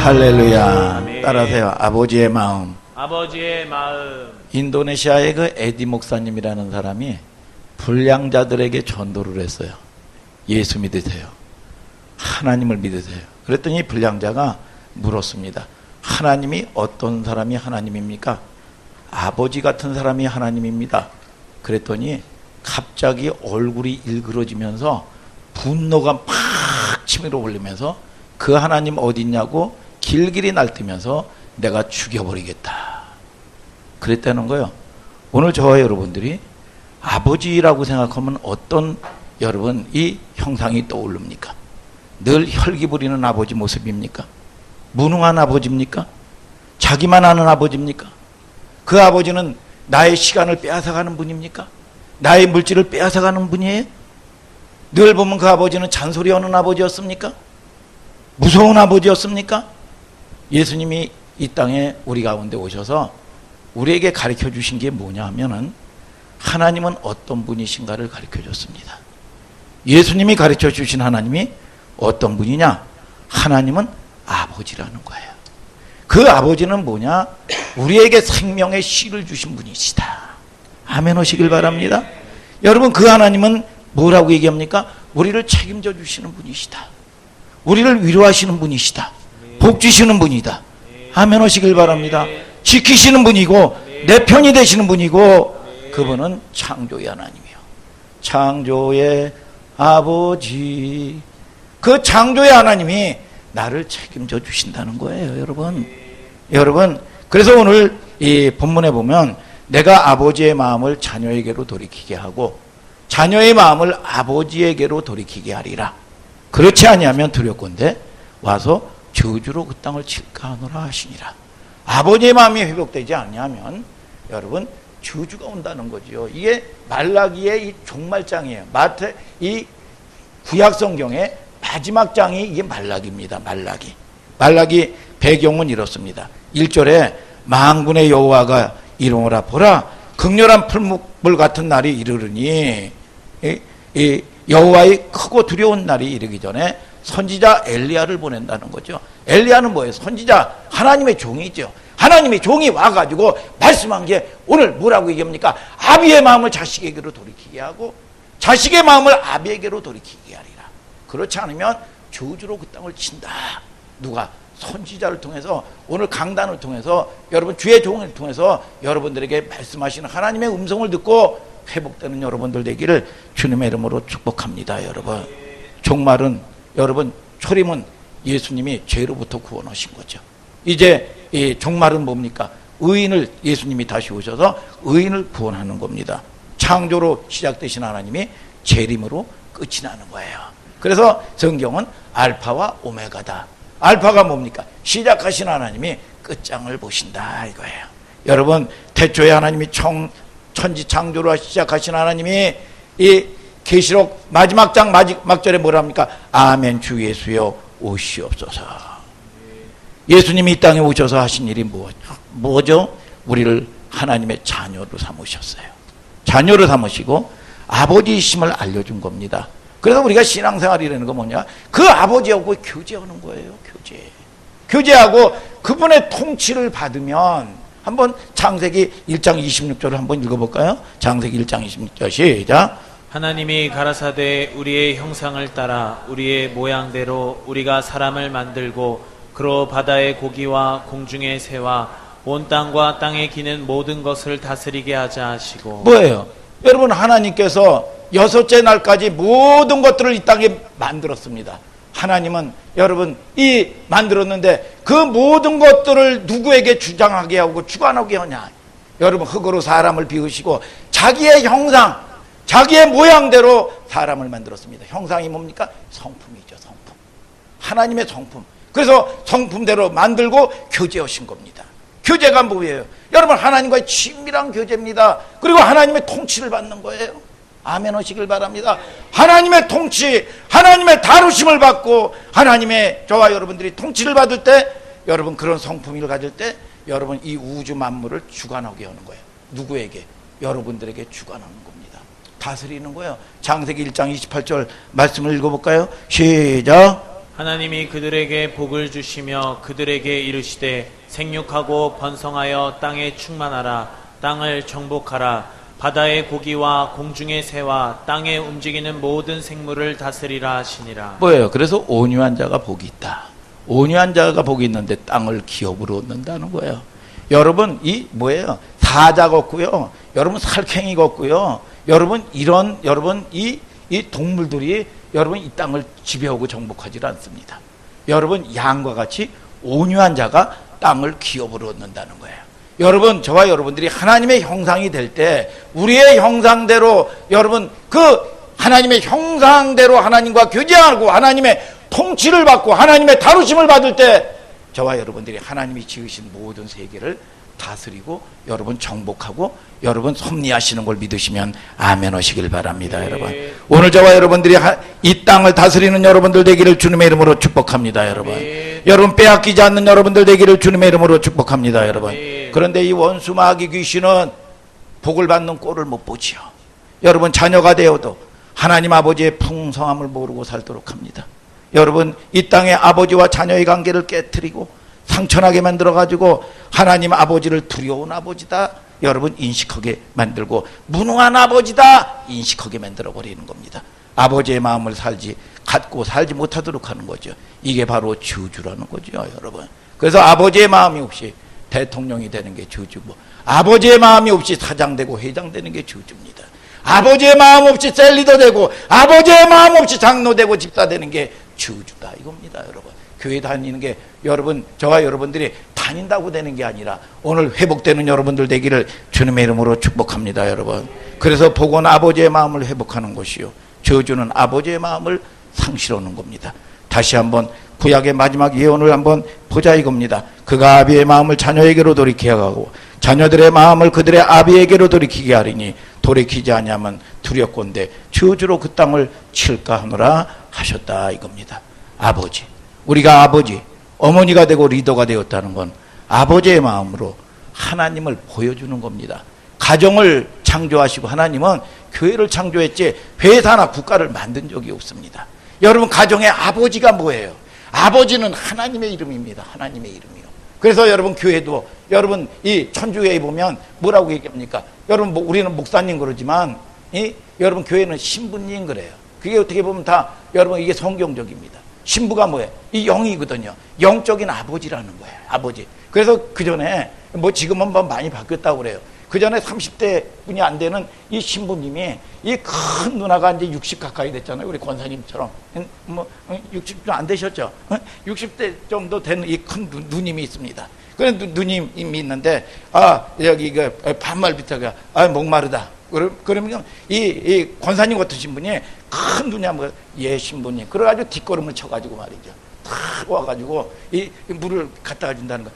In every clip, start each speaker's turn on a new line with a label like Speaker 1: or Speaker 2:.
Speaker 1: 할렐루야.
Speaker 2: 아멘.
Speaker 1: 따라하세요. 아버지의 마음.
Speaker 2: 아버지의 마음.
Speaker 1: 인도네시아의 그 에디 목사님이라는 사람이 불량자들에게 전도를 했어요. 예수 믿으세요. 하나님을 믿으세요. 그랬더니 불량자가 물었습니다. 하나님이 어떤 사람이 하나님입니까? 아버지 같은 사람이 하나님입니다. 그랬더니 갑자기 얼굴이 일그러지면서 분노가 막 치밀어 올리면서 그 하나님 어디 있냐고 길길이 날뛰면서 내가 죽여버리겠다 그랬다는 거예요. 오늘 저와 여러분들이 아버지라고 생각하면 어떤 여러분 이 형상이 떠오릅니까? 늘 혈기 부리는 아버지 모습입니까? 무능한 아버지입니까? 자기만 아는 아버지입니까? 그 아버지는 나의 시간을 빼앗아가는 분입니까? 나의 물질을 빼앗아가는 분이에요? 늘 보면 그 아버지는 잔소리하는 아버지였습니까? 무서운 아버지였습니까? 예수님이 이 땅에 우리 가운데 오셔서 우리에게 가르쳐 주신 게 뭐냐 하면은 하나님은 어떤 분이신가를 가르쳐 줬습니다. 예수님이 가르쳐 주신 하나님이 어떤 분이냐? 하나님은 아버지라는 거예요. 그 아버지는 뭐냐? 우리에게 생명의 씨를 주신 분이시다. 아멘 하시길 바랍니다. 여러분 그 하나님은 뭐라고 얘기합니까? 우리를 책임져 주시는 분이시다. 우리를 위로하시는 분이시다. 복 주시는 분이다. 아멘 하시길 바랍니다. 지키시는 분이고 내 편이 되시는 분이고 그분은 창조의 하나님이요. 창조의 아버지. 그 창조의 하나님이 나를 책임져 주신다는 거예요, 여러분. 여러분, 그래서 오늘 이 본문에 보면 내가 아버지의 마음을 자녀에게로 돌이키게 하고 자녀의 마음을 아버지에게로 돌이키게 하리라. 그렇지 아니하면 두렵건대 와서 저주로 그 땅을 칠까 하노라 하시니라. 아버지의 마음이 회복되지 않냐면 여러분 저주가 온다는 거죠. 이게 말라기의 이 종말장이에요. 이 구약 성경의 마지막 장이 이게 말라기입니다. 말라기 배경은 이렇습니다. 1절에 만군의 여호와가 이르노라 보라 극렬한 풀물 같은 날이 이르르니 이 여호와의 크고 두려운 날이 이르기 전에 선지자 엘리야를 보낸다는 거죠. 엘리야는 뭐예요? 선지자 하나님의 종이죠. 하나님의 종이 와가지고 말씀한 게 오늘 뭐라고 얘기합니까? 아비의 마음을 자식에게로 돌이키게 하고 자식의 마음을 아비에게로 돌이키게 하리라. 그렇지 않으면 저주로 그 땅을 친다. 누가? 선지자를 통해서 오늘 강단을 통해서 여러분 주의 종을 통해서 여러분들에게 말씀하시는 하나님의 음성을 듣고 회복되는 여러분들 되기를 주님의 이름으로 축복합니다. 여러분 종말은 여러분 초림은 예수님이 죄로부터 구원하신 거죠. 이제 이 종말은 뭡니까? 의인을 예수님이 다시 오셔서 의인을 구원하는 겁니다. 창조로 시작되신 하나님이 재림으로 끝이 나는 거예요. 그래서 성경은 알파와 오메가다. 알파가 뭡니까? 시작하신 하나님이 끝장을 보신다 이거예요. 여러분 태초에 하나님이 천지 창조로 시작하신 하나님이 이 계시록 마지막 장 마지막 절에 뭐라 합니까? 아멘 주 예수여 오시옵소서. 예수님이 이 땅에 오셔서 하신 일이 뭐죠? 우리를 하나님의 자녀로 삼으셨어요. 자녀로 삼으시고 아버지이심을 알려준 겁니다. 그래서 우리가 신앙생활이라는 건 뭐냐? 그 아버지하고 교제하는 거예요. 교제하고 그분의 통치를 받으면 한번 창세기 1장 26절을 한번 읽어볼까요? 창세기 1장 26절 시작.
Speaker 2: 하나님이 가라사대 우리의 형상을 따라 우리의 모양대로 우리가 사람을 만들고 그로 바다의 고기와 공중의 새와 온 땅과 땅에 기는 모든 것을 다스리게 하자 하시고. 뭐예요? 여러분 하나님께서 여섯째 날까지 모든 것들을 이 땅에 만들었습니다. 하나님은 여러분 이 만들었는데 그 모든 것들을 누구에게 주장하게 하고 주관하게 하냐? 여러분 흙으로 사람을 비우시고 자기의 형상 자기의 모양대로 사람을 만들었습니다. 형상이 뭡니까? 성품이죠. 성품. 하나님의 성품. 그래서 성품대로 만들고 교제하신 겁니다. 교제가 뭐예요? 여러분 하나님과의 친밀한 교제입니다. 그리고 하나님의 통치를 받는 거예요. 아멘 하시길 바랍니다. 하나님의 통치, 하나님의 다루심을 받고 하나님의 저와 여러분들이 통치를 받을 때 여러분 그런 성품을 가질 때 여러분 이 우주 만물을 주관하게 하는 거예요. 누구에게? 여러분들에게 주관하는 겁니다. 다스리는 거예요. 창세기 1장 28절 말씀을 읽어볼까요? 시작. 하나님이 그들에게 복을 주시며 그들에게 이르시되 생육하고 번성하여 땅에 충만하라. 땅을 정복하라. 바다의 고기와 공중의 새와 땅에 움직이는 모든 생물을 다스리라 하시니라.
Speaker 1: 뭐예요? 그래서 온유한 자가 복이 있다. 온유한 자가 복이 있는데 땅을 기업으로 얻는다는 거예요. 여러분 이 뭐예요? 사자 같고요. 여러분 살쾡이 같고요. 여러분 여러분 이 동물들이 여러분 이 땅을 지배하고 정복하지 않습니다. 여러분 양과 같이 온유한 자가 땅을 기업으로 얻는다는 거예요. 여러분 저와 여러분들이 하나님의 형상이 될 때 우리의 형상대로 여러분 그 하나님의 형상대로 하나님과 교제하고 하나님의 통치를 받고 하나님의 다루심을 받을 때 저와 여러분들이 하나님이 지으신 모든 세계를 다스리고 여러분 정복하고 여러분 섭리하시는 걸 믿으시면 아멘 하시길 바랍니다. 여러분 오늘 저와 여러분들이 이 땅을 다스리는 여러분들 되기를 주님의 이름으로 축복합니다. 여러분 빼앗기지 않는 여러분들 되기를 주님의 이름으로 축복합니다. 여러분 그런데 이 원수 마귀 귀신은 복을 받는 꼴을 못 보지요. 여러분 자녀가 되어도 하나님 아버지의 풍성함을 모르고 살도록 합니다. 여러분 이 땅의 아버지와 자녀의 관계를 깨트리고 상처나게 만들어가지고 하나님 아버지를 두려운 아버지다 여러분 인식하게 만들고 무능한 아버지다 인식하게 만들어버리는 겁니다. 아버지의 마음을 갖고 살지 못하도록 하는 거죠. 이게 바로 저주라는 거죠. 여러분 그래서 아버지의 마음이 없이 대통령이 되는 게 저주고 아버지의 마음이 없이 사장되고 회장되는 게 저주입니다. 아버지의 마음 없이 셀리더 되고 아버지의 마음 없이 장로 되고 집사 되는 게 저주다 이겁니다. 여러분 교회 다니는 게 여러분 저와 여러분들이 다닌다고 되는 게 아니라 오늘 회복되는 여러분들 되기를 주님의 이름으로 축복합니다. 여러분 그래서 복은 아버지의 마음을 회복하는 것이요 저주는 아버지의 마음을 상실하는 겁니다. 다시 한번 구약의 마지막 예언을 한번 보자 이겁니다. 그가 아비의 마음을 자녀에게로 돌이키게 하고 자녀들의 마음을 그들의 아비에게로 돌이키게 하리니 돌이키지 아니하면 두렵건대 저주로 그 땅을 칠까 하노라 하셨다 이겁니다. 아버지 우리가 아버지 어머니가 되고 리더가 되었다는 건 아버지의 마음으로 하나님을 보여주는 겁니다. 가정을 창조하시고 하나님은 교회를 창조했지 회사나 국가를 만든 적이 없습니다. 여러분 가정의 아버지가 뭐예요? 아버지는 하나님의 이름입니다. 하나님의 이름이요. 그래서 여러분 교회도 여러분 이 천주교에 보면 뭐라고 얘기합니까? 여러분 우리는 목사님 그러지만 여러분 교회는 신부님 그래요. 그게 어떻게 보면 다 여러분 이게 성경적입니다. 신부가 뭐예요? 이 영이거든요. 영적인 아버지라는 거예요. 아버지. 그래서 그 전에 뭐 지금은 뭐 많이 바뀌었다고 그래요. 그 전에 30대 분이 안 되는 이 신부님이 이 큰 누나가 이제 60 가까이 됐잖아요. 우리 권사님처럼. 뭐 60도 안 되셨죠? 60대 정도 된 이 큰 누님이 있습니다. 그런 누님이 있는데 여기 이거 반말 비슷하게 목마르다. 그러면 이 권사님 같으신 분이 큰 눈이 한번 예 신부님 그래가지고 뒷걸음을 쳐가지고 말이죠. 탁 와가지고 이 물을 갖다가 준다는 거.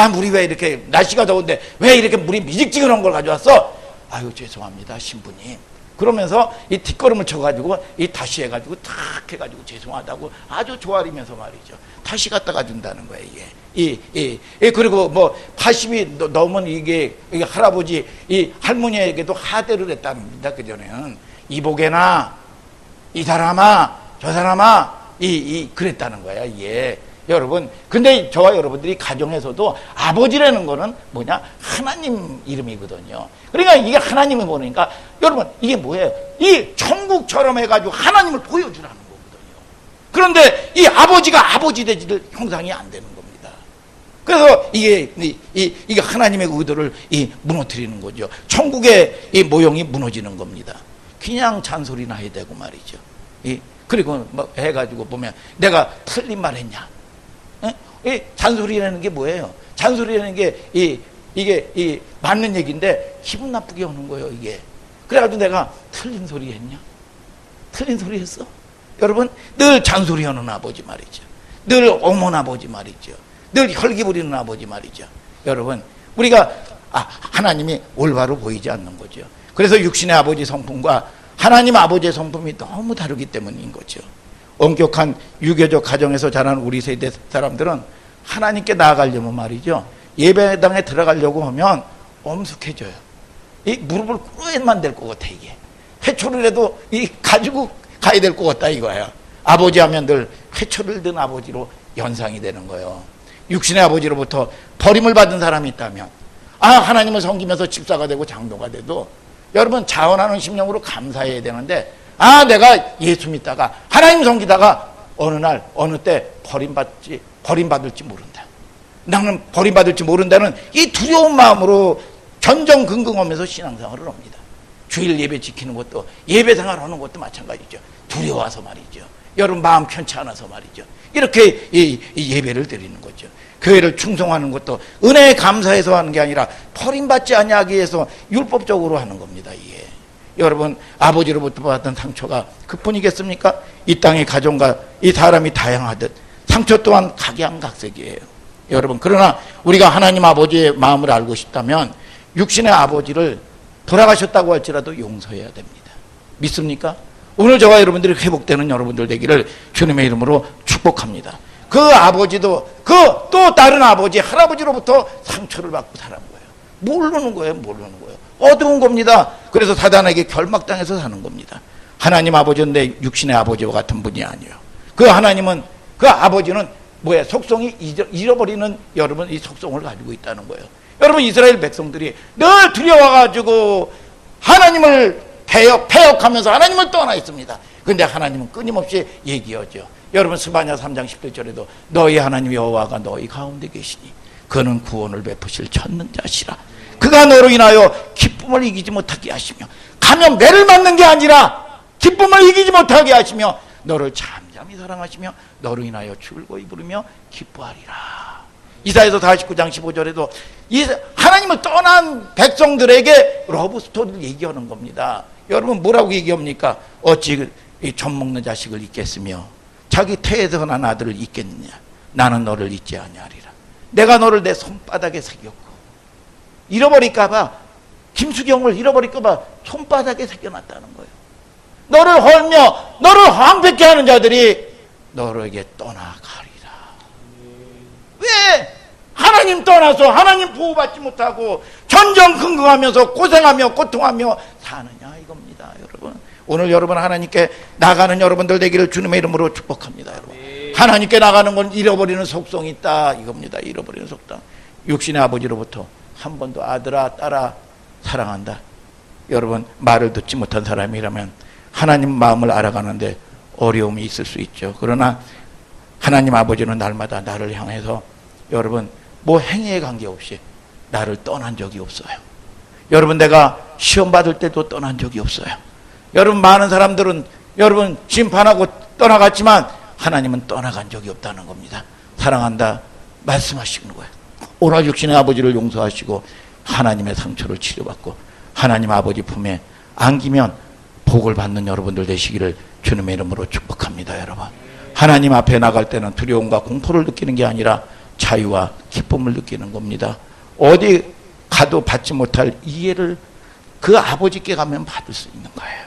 Speaker 1: 물이 왜 이렇게 날씨가 더운데 왜 이렇게 물이 미직지근한 걸 가져왔어? 아유 죄송합니다 신부님. 그러면서 이 뒷걸음을 쳐가지고 이 다시 해가지고 탁 해가지고 죄송하다고 아주 조아리면서 말이죠. 다시 갖다가 준다는 거예요 이게. 그리고 뭐 80이 넘은 이게 할아버지 이 할머니에게도 하대를 했답니다. 그 전에는 이보게나 이 사람아 저 사람아 그랬다는 거야 이게. 여러분 근데 저와 여러분들이 가정에서도 아버지라는 거는 뭐냐 하나님 이름이거든요. 그러니까 이게 하나님을 보니까 여러분 이게 뭐예요? 이 천국처럼 해가지고 하나님을 보여주라는 거거든요. 그런데 이 아버지가 아버지 되지를 형상이 안 되는 겁니다. 그래서 이게 하나님의 의도를 무너뜨리는 거죠. 천국의 이 모형이 무너지는 겁니다. 그냥 잔소리나 해야 되고 말이죠. 그리고 뭐 해가지고 보면 내가 틀린 말 했냐? 이 잔소리라는 게 뭐예요? 잔소리라는 게 이게 맞는 얘기인데 기분 나쁘게 하는 거예요 이게. 그래가지고 내가 틀린 소리 했냐? 틀린 소리 했어? 여러분 늘 잔소리하는 아버지 말이죠. 늘 어머나 아버지 말이죠. 늘 혈기 부리는 아버지 말이죠. 여러분 우리가 하나님이 올바로 보이지 않는 거죠. 그래서 육신의 아버지 성품과 하나님 아버지의 성품이 너무 다르기 때문인 거죠. 엄격한 유교적 가정에서 자란 우리 세대 사람들은 하나님께 나아가려면 말이죠. 예배당에 들어가려고 하면 엄숙해져요. 이 무릎을 꿇어야만 될 것 같아 이게. 회초리라도 가지고 가야 될 것 같다 이거야. 아버지 하면 늘 회초를 든 아버지로 연상이 되는 거예요. 육신의 아버지로부터 버림을 받은 사람이 있다면, 하나님을 섬기면서 집사가 되고 장로가 돼도 여러분 자원하는 심령으로 감사해야 되는데, 내가 예수 믿다가 하나님 섬기다가 어느 날 어느 때 버림받을지 모른다. 나는 버림받을지 모른다는 이 두려운 마음으로 전전긍긍하면서 신앙생활을 합니다. 주일 예배 지키는 것도, 예배 생활하는 것도 마찬가지죠. 두려워서 말이죠. 여러분 마음 편치 않아서 말이죠. 이렇게 이 예배를 드리는 거죠. 교회를 충성하는 것도 은혜에 감사해서 하는 게 아니라 버림받지 아니하기 위해서 율법적으로 하는 겁니다. 이게 여러분 아버지로부터 받았던 상처가 그뿐이겠습니까? 이 땅의 가정과 이 사람이 다양하듯 상처 또한 각양각색이에요. 여러분, 그러나 우리가 하나님 아버지의 마음을 알고 싶다면 육신의 아버지를 돌아가셨다고 할지라도 용서해야 됩니다. 믿습니까? 오늘 저와 여러분들이 회복되는 여러분들 되기를 주님의 이름으로 축복합니다. 그 아버지도 또 다른 아버지, 할아버지로부터 상처를 받고 살은 거예요. 모르는 거예요. 어두운 겁니다. 그래서 사단에게 결막당해서 사는 겁니다. 하나님 아버지인데 육신의 아버지와 같은 분이 아니에요. 그 하나님은, 그 아버지는 속성이 잃어버리는 여러분 이 속성을 가지고 있다는 거예요. 여러분 이스라엘 백성들이 늘 두려워가지고 하나님을 폐역하면서 하나님을 떠나 있습니다. 그런데 하나님은 끊임없이 얘기하죠. 여러분 스바냐 3장 11절에도 너희 하나님 여호와가 너희 가운데 계시니 그는 구원을 베푸실 전능자시라. 그가 너로 인하여 기쁨을 이기지 못하게 하시며, 가면 매를 맞는 게 아니라 기쁨을 이기지 못하게 하시며 너를 잠잠히 사랑하시며 너로 인하여 즐거이 부르며 기뻐하리라. 이사야서 49장 15절에도 하나님을 떠난 백성들에게 러브스토리를 얘기하는 겁니다. 여러분 뭐라고 얘기합니까? 어찌 젖 먹는 자식을 잊겠으며 자기 태에서 난 아들을 잊겠느냐. 나는 너를 잊지 아니하리라. 내가 너를 내 손바닥에 새겼고, 잃어버릴까봐, 김수경을 잃어버릴까봐 손바닥에 새겨놨다는 거예요. 너를 헐며 너를 황폐케 하는 자들이 너에게 떠나가리라. 왜 하나님 떠나서 하나님 보호받지 못하고 전전긍긍하면서 고생하며 고통하며 사느냐 이겁니다. 여러분, 오늘 여러분 하나님께 나가는 여러분들 되기를 주님의 이름으로 축복합니다. 여러분, 하나님께 나가는 건 잃어버리는 속성이 있다 이겁니다. 잃어버리는 속성. 육신의 아버지로부터 한 번도 아들아 딸아 사랑한다, 여러분 말을 듣지 못한 사람이라면 하나님 마음을 알아가는데 어려움이 있을 수 있죠. 그러나 하나님 아버지는 날마다 나를 향해서 여러분 행위에 관계없이 나를 떠난 적이 없어요. 여러분 내가 시험 받을 때도 떠난 적이 없어요. 여러분 많은 사람들은 여러분 심판하고 떠나갔지만 하나님은 떠나간 적이 없다는 겁니다. 사랑한다 말씀하시는 거예요. 오늘 육신의 아버지를 용서하시고 하나님의 상처를 치료받고 하나님 아버지 품에 안기면 복을 받는 여러분들 되시기를 주님의 이름으로 축복합니다. 여러분, 하나님 앞에 나갈 때는 두려움과 공포를 느끼는 게 아니라 자유와 기쁨을 느끼는 겁니다. 어디 가도 받지 못할 이해를 그 아버지께 가면 받을 수 있는 거예요.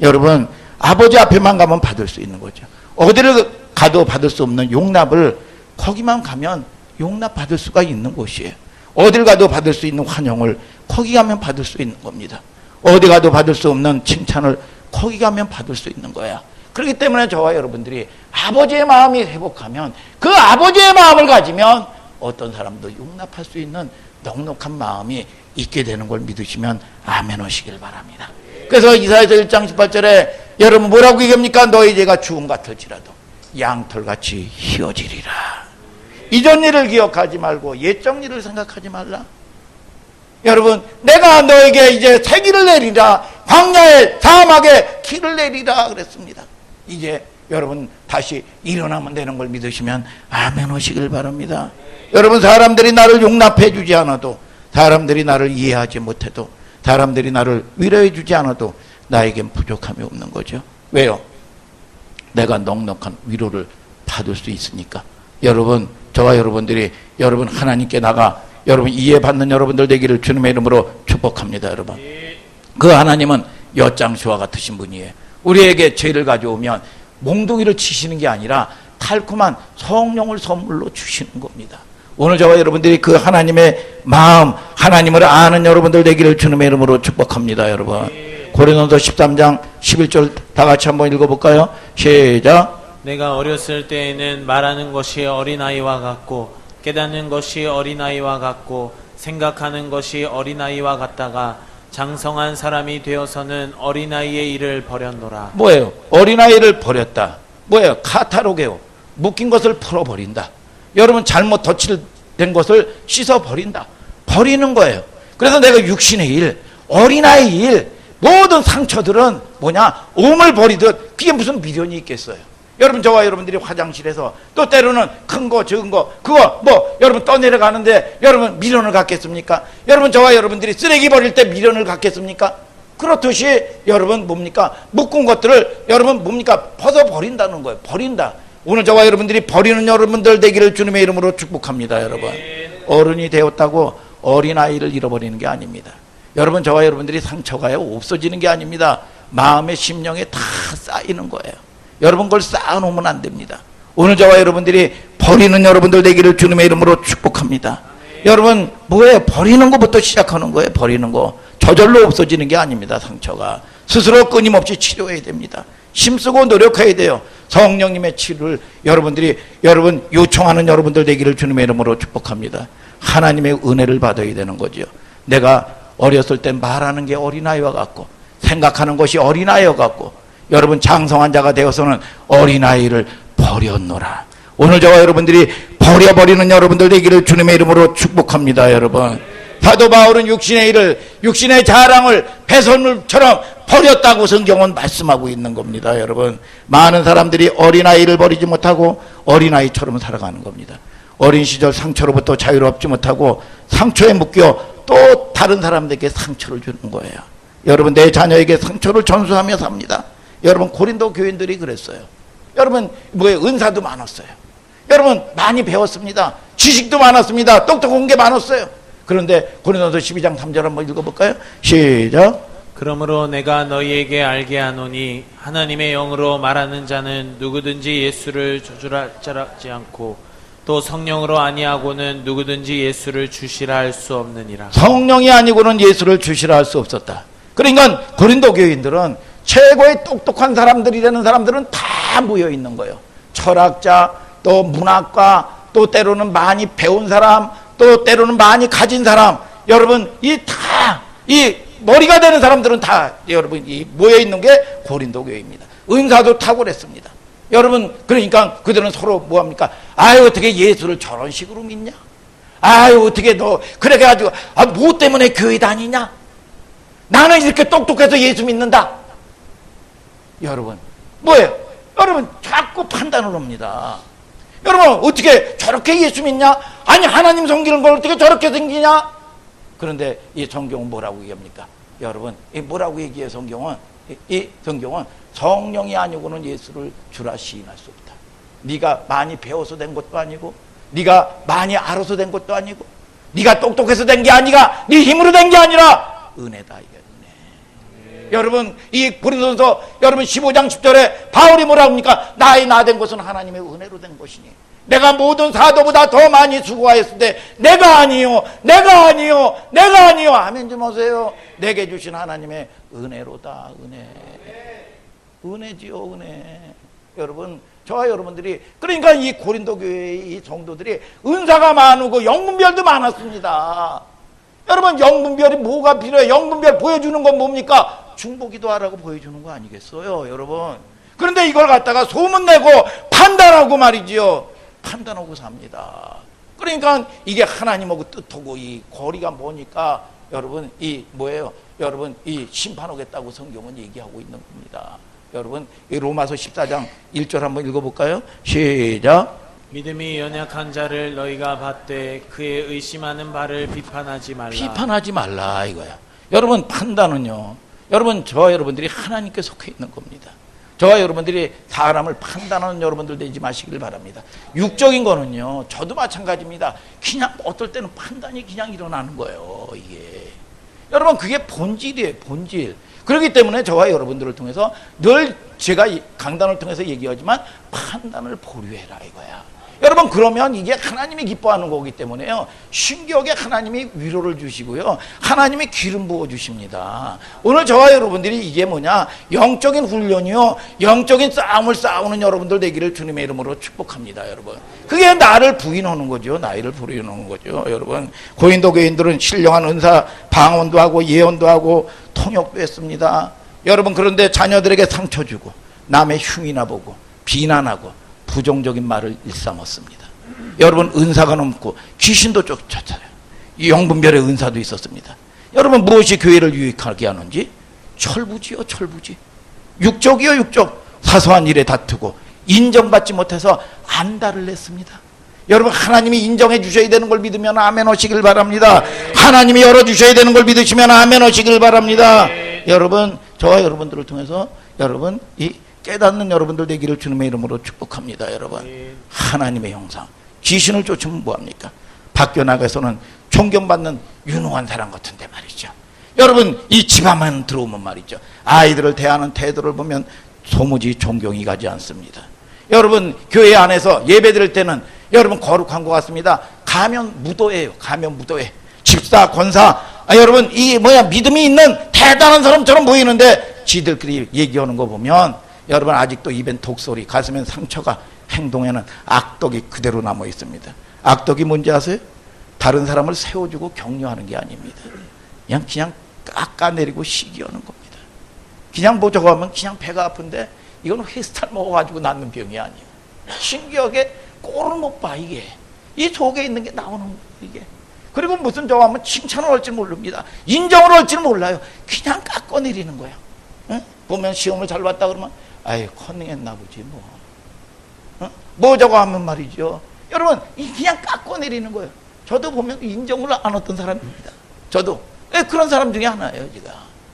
Speaker 1: 여러분 아버지 앞에만 가면 받을 수 있는 거죠. 어디를 가도 받을 수 없는 용납을 거기만 가면 용납받을 수가 있는 곳이에요. 어딜 가도 받을 수 있는 환영을 거기 가면 받을 수 있는 겁니다. 어디 가도 받을 수 없는 칭찬을 거기 가면 받을 수 있는 거야. 그렇기 때문에 저와 여러분들이 아버지의 마음이 회복하면, 그 아버지의 마음을 가지면 어떤 사람도 용납할 수 있는 넉넉한 마음이 있게 되는 걸 믿으시면 아멘 하시길 바랍니다. 그래서 이사야서 1장 18절에 여러분 뭐라고 얘기합니까? 너희 죄가 주홍 같을지라도 양털같이 희어지리라. 이전 일을 기억하지 말고 옛적 일을 생각하지 말라. 여러분 내가 너에게 이제 새 길을 내리라, 광야에 사막에 길을 내리라 그랬습니다. 이제 여러분 다시 일어나면 되는 걸 믿으시면 아멘 하시길 바랍니다. 여러분 사람들이 나를 용납해 주지 않아도, 사람들이 나를 이해하지 못해도, 사람들이 나를 위로해 주지 않아도 나에겐 부족함이 없는 거죠. 왜요? 내가 넉넉한 위로를 받을 수 있으니까. 여러분 저와 여러분들이 여러분 하나님께 나가 여러분 이해받는 여러분들 되기를 주님의 이름으로 축복합니다. 여러분 그 하나님은 엿장수와 같으신 분이에요. 우리에게 죄를 가져오면 몽둥이를 치시는 게 아니라 달콤한 성령을 선물로 주시는 겁니다. 오늘 저와 여러분들이 그 하나님의 마음, 하나님을 아는 여러분들 되기를 주님의 이름으로 축복합니다. 여러분 고린도서 13장 11절 다 같이 한번 읽어볼까요? 시작.
Speaker 2: 내가 어렸을 때에는 말하는 것이 어린아이와 같고 깨닫는 것이 어린아이와 같고 생각하는 것이 어린아이와 같다가 장성한 사람이 되어서는 어린아이의 일을 버렸노라.
Speaker 1: 뭐예요? 어린아이를 버렸다. 뭐예요? 카타로게요. 묶인 것을 풀어버린다. 여러분 잘못 덧칠된 것을 씻어버린다. 버리는 거예요. 그래서 내가 육신의 일, 어린아이 일, 모든 상처들은 뭐냐? 옴을 버리듯 그게 무슨 미련이 있겠어요. 여러분 저와 여러분들이 화장실에서 또 때로는 큰 거 적은 거 그거 뭐 여러분 떠내려가는데 여러분 미련을 갖겠습니까? 여러분 저와 여러분들이 쓰레기 버릴 때 미련을 갖겠습니까? 그렇듯이 여러분 뭡니까? 묶은 것들을 여러분 뭡니까? 벗어버린다는 거예요. 버린다. 오늘 저와 여러분들이 버리는 여러분들 되기를 주님의 이름으로 축복합니다. 여러분 어른이 되었다고 어린아이를 잃어버리는 게 아닙니다. 여러분 저와 여러분들이 상처가 없어지는 게 아닙니다. 마음의 심령에 다 쌓이는 거예요. 여러분 그걸 쌓아놓으면 안 됩니다. 오늘 저와 여러분들이 버리는 여러분들 되기를 주님의 이름으로 축복합니다. 여러분 뭐예요? 버리는 것부터 시작하는 거예요. 버리는 거 저절로 없어지는 게 아닙니다. 상처가 스스로 끊임없이 치료해야 됩니다. 힘쓰고 노력해야 돼요. 성령님의 치료를 여러분들이 여러분 요청하는 여러분들 되기를 주님의 이름으로 축복합니다. 하나님의 은혜를 받아야 되는 거죠. 내가 어렸을 때 말하는 게 어린아이와 같고 생각하는 것이 어린아이와 같고 여러분 장성한 자가 되어서는 어린아이를 버렸노라. 오늘 저와 여러분들이 버려버리는 여러분들 되기를 주님의 이름으로 축복합니다. 여러분 사도 바울은 육신의 일을 육신의 자랑을 배설물처럼 버렸다고 성경은 말씀하고 있는 겁니다. 여러분 많은 사람들이 어린아이를 버리지 못하고 어린아이처럼 살아가는 겁니다. 어린 시절 상처로부터 자유롭지 못하고 상처에 묶여 또 다른 사람들에게 상처를 주는 거예요. 여러분 내 자녀에게 상처를 전수하며 삽니다. 여러분 고린도 교인들이 그랬어요. 여러분 뭐에 은사도 많았어요. 여러분 많이 배웠습니다. 지식도 많았습니다. 똑똑한 게 많았어요. 그런데 고린도서 12장 3절 한번 읽어볼까요? 시작.
Speaker 2: 그러므로 내가 너희에게 알게 하노니 하나님의 영으로 말하는 자는 누구든지 예수를 조절하지 않고 또 성령으로 아니하고는 누구든지 예수를 주시라 할 수 없느니라.
Speaker 1: 성령이 아니고는 예수를 주시라 할 수 없었다. 그러니까 고린도 교인들은 최고의 똑똑한 사람들이라는 사람들은 다 모여 있는 거예요. 철학자, 또 문학가, 또 때로는 많이 배운 사람, 또 때로는 많이 가진 사람. 여러분 이 머리가 되는 사람들은 다 여러분 이 모여 있는 게 고린도 교회입니다. 은사도 탁월했습니다. 여러분 그러니까 그들은 서로 뭐합니까? 아유 어떻게 예수를 저런 식으로 믿냐? 아유 어떻게 너 그래 가지고 뭐 때문에 교회 다니냐? 나는 이렇게 똑똑해서 예수 믿는다. 여러분 뭐예요? 여러분 자꾸 판단을 합니다. 여러분 어떻게 저렇게 예수 믿냐? 아니 하나님 섬기는 걸 어떻게 저렇게 생기냐? 그런데 이 성경은 뭐라고 얘기합니까? 여러분 이 뭐라고 얘기해요? 성경은 이 성경은 성령이 아니고는 예수를 주라 시인할 수 없다. 네가 많이 배워서 된 것도 아니고 네가 많이 알아서 된 것도 아니고 네가 똑똑해서 된 게 아니라 네 힘으로 된 게 아니라 은혜다 이게 은혜. 여러분 이 고린도서 여러분 15장 10절에 바울이 뭐라고 합니까? 나의 나 된 것은 하나님의 은혜로 된 것이니 내가 모든 사도보다 더 많이 수고하였을 때 내가 아니요 아멘 좀 하세요. 내게 주신 하나님의 은혜로다. 은혜지요 은혜. 여러분 저와 여러분들이 그러니까 이 고린도 교회의 이 성도들이 은사가 많고 영분별도 많았습니다. 여러분 영분별이 뭐가 필요해요? 영분별 보여주는 건 뭡니까? 중보기도하라고 보여주는 거 아니겠어요 여러분? 그런데 이걸 갖다가 소문내고 판단하고 말이지요. 판단하고 삽니다. 그러니까 이게 하나님하고 뜻하고 이 거리가 뭐니까 여러분 이 뭐예요? 여러분 이 심판하겠다고 성경은 얘기하고 있는 겁니다. 여러분 이 로마서 14장 1절 한번 읽어볼까요? 시작.
Speaker 2: 믿음이 연약한 자를 너희가 받되 그의 의심하는 바를 비판하지 말라.
Speaker 1: 비판하지 말라 이거야. 여러분 판단은요. 여러분 저와 여러분들이 하나님께 속해 있는 겁니다. 저와 여러분들이 사람을 판단하는 여러분들 되지 마시길 바랍니다. 육적인 거는요. 저도 마찬가지입니다. 그냥 어떨 때는 판단이 그냥 일어나는 거예요. 이게 여러분 그게 본질이에요. 본질. 그렇기 때문에 저와 여러분들을 통해서 늘 제가 강단을 통해서 얘기하지만 판단을 보류해라 이거야. 여러분, 그러면 이게 하나님이 기뻐하는 거기 때문에요. 신기하게 하나님이 위로를 주시고요. 하나님이 기름 부어 주십니다. 오늘 저와 여러분들이 이게 뭐냐? 영적인 훈련이요. 영적인 싸움을 싸우는 여러분들 되기를 주님의 이름으로 축복합니다, 여러분. 그게 나를 부인하는 거죠. 나이를 부인하는 거죠, 여러분. 고린도 교인들은 신령한 은사, 방언도 하고 예언도 하고 통역도 했습니다. 여러분, 그런데 자녀들에게 상처 주고 남의 흉이나 보고 비난하고 부정적인 말을 일삼았습니다. 여러분, 은사가 넘고 귀신도 쫓아요. 영분별의 은사도 있었습니다. 여러분, 무엇이 교회를 유익하게 하는지? 철부지요, 철부지. 육적이요, 육적. 사소한 일에 다투고 인정받지 못해서 안달을 냈습니다. 여러분, 하나님이 인정해 주셔야 되는 걸 믿으면 아멘 하시길 바랍니다. 하나님이 열어주셔야 되는 걸 믿으시면 아멘 하시길 바랍니다. 여러분, 저와 여러분들을 통해서 여러분, 이 깨닫는 여러분들 되기를 주님의 이름으로 축복합니다. 여러분, 하나님의 형상. 귀신을 쫓으면 뭐합니까? 밖에 나가서는 존경받는 유능한 사람 같은데 말이죠. 여러분, 이 집 안만 들어오면 말이죠, 아이들을 대하는 태도를 보면 소무지 존경이 가지 않습니다. 여러분, 교회 안에서 예배 드릴 때는 여러분 거룩한 것 같습니다. 가면 무도예요. 가면 무도회. 집사, 권사, 여러분, 이 믿음이 있는 대단한 사람처럼 보이는데 지들끼리 얘기하는 거 보면 여러분, 아직도 입엔 독소리, 가슴엔 상처가, 행동에는 악덕이 그대로 남아 있습니다. 악덕이 뭔지 아세요? 다른 사람을 세워주고 격려하는 게 아닙니다. 그냥 깎아내리고 시기하는 겁니다. 그냥 뭐 저거 하면 그냥 배가 아픈데 이건 회스탈 먹어가지고 낫는 병이 아니에요. 신기하게 꼴을 못 봐, 이게. 이 속에 있는 게 나오는 거예요, 이게. 그리고 무슨 저거 하면 칭찬을 할지 모릅니다. 인정을 할지 몰라요. 그냥 깎아내리는 거예요. 응? 보면 시험을 잘 봤다 그러면 아이, 컨닝했나 보지 뭐. 뭐 저거 하면 말이죠, 여러분, 그냥 깎아내리는 거예요. 저도 보면 인정을 안 했던 사람입니다. 저도 그런 사람 중에 하나예요, 제가.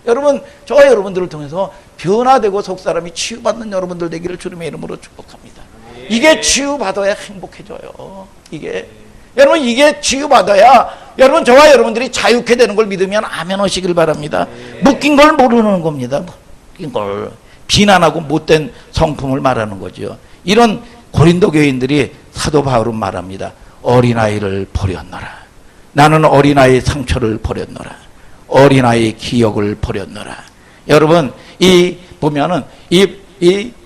Speaker 1: 여러분, 저와 여러분들을 통해서 변화되고 속사람이 치유받는 여러분들 되기를 주님의 이름으로 축복합니다. 이게 치유받아야 행복해져요. 이게 여러분, 이게 치유받아야 여러분, 저와 여러분들이 자유케 되는 걸 믿으면 아멘 하시길 바랍니다. 묶인 걸 모르는 겁니다. 묶인 걸. 비난하고 못된 성품을 말하는 거죠. 이런 고린도 교인들이 사도 바울은 말합니다. 어린아이를 버렸노라. 나는 어린아이의 상처를 버렸노라. 어린아이의 기억을 버렸노라. 여러분, 이 보면은 이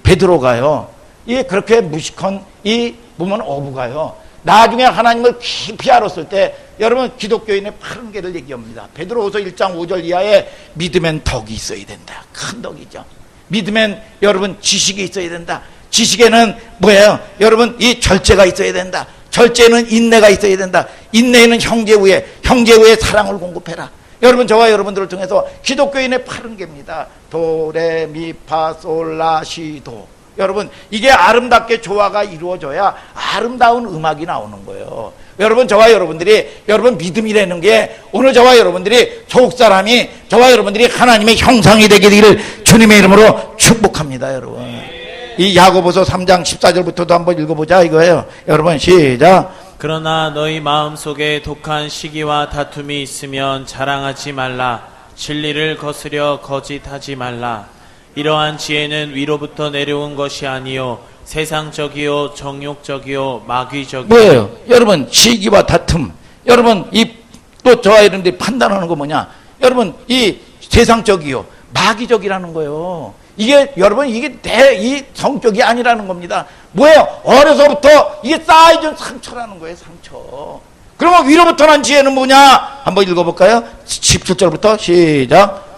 Speaker 1: 베드로가요, 이 그렇게 무식한 이 보면 어부가요, 나중에 하나님을 깊이 알았을 때 여러분, 기독교인의 파른 개를 얘기합니다. 베드로후서 1장 5절 이하에 믿으면 덕이 있어야 된다. 큰 덕이죠. 믿으면 여러분 지식이 있어야 된다. 지식에는 뭐예요? 여러분, 이 절제가 있어야 된다. 절제는 인내가 있어야 된다. 인내에는 형제우애, 형제우애 사랑을 공급해라. 여러분, 저와 여러분들을 통해서 기독교인의 파른 개입니다. 도레미파솔라시도. 여러분, 이게 아름답게 조화가 이루어져야 아름다운 음악이 나오는 거예요. 여러분, 저와 여러분들이 여러분 믿음이라는 게 오늘 저와 여러분들이 속사람이 저와 여러분들이 하나님의 형상이 되기를 주님의 이름으로 축복합니다. 여러분, 이 야고보서 3장 14절부터도 한번 읽어보자 이거예요. 여러분, 시작.
Speaker 2: 그러나 너희 마음속에 독한 시기와 다툼이 있으면 자랑하지 말라. 진리를 거스려 거짓하지 말라. 이러한 지혜는 위로부터 내려온 것이 아니요 세상적이요 정욕적이요 마귀적이요.
Speaker 1: 뭐예요? 여러분, 시기와 다툼. 여러분, 이 또 저와 여러분들이 판단하는 거 뭐냐? 여러분, 이 세상적이요 마귀적이라는 거예요. 이게 여러분, 이게 이 성격이 아니라는 겁니다. 뭐예요? 어려서부터 이게 쌓여진 상처라는 거예요, 상처. 그러면 위로부터 난 지혜는 뭐냐? 한번 읽어볼까요? 17절부터 시작.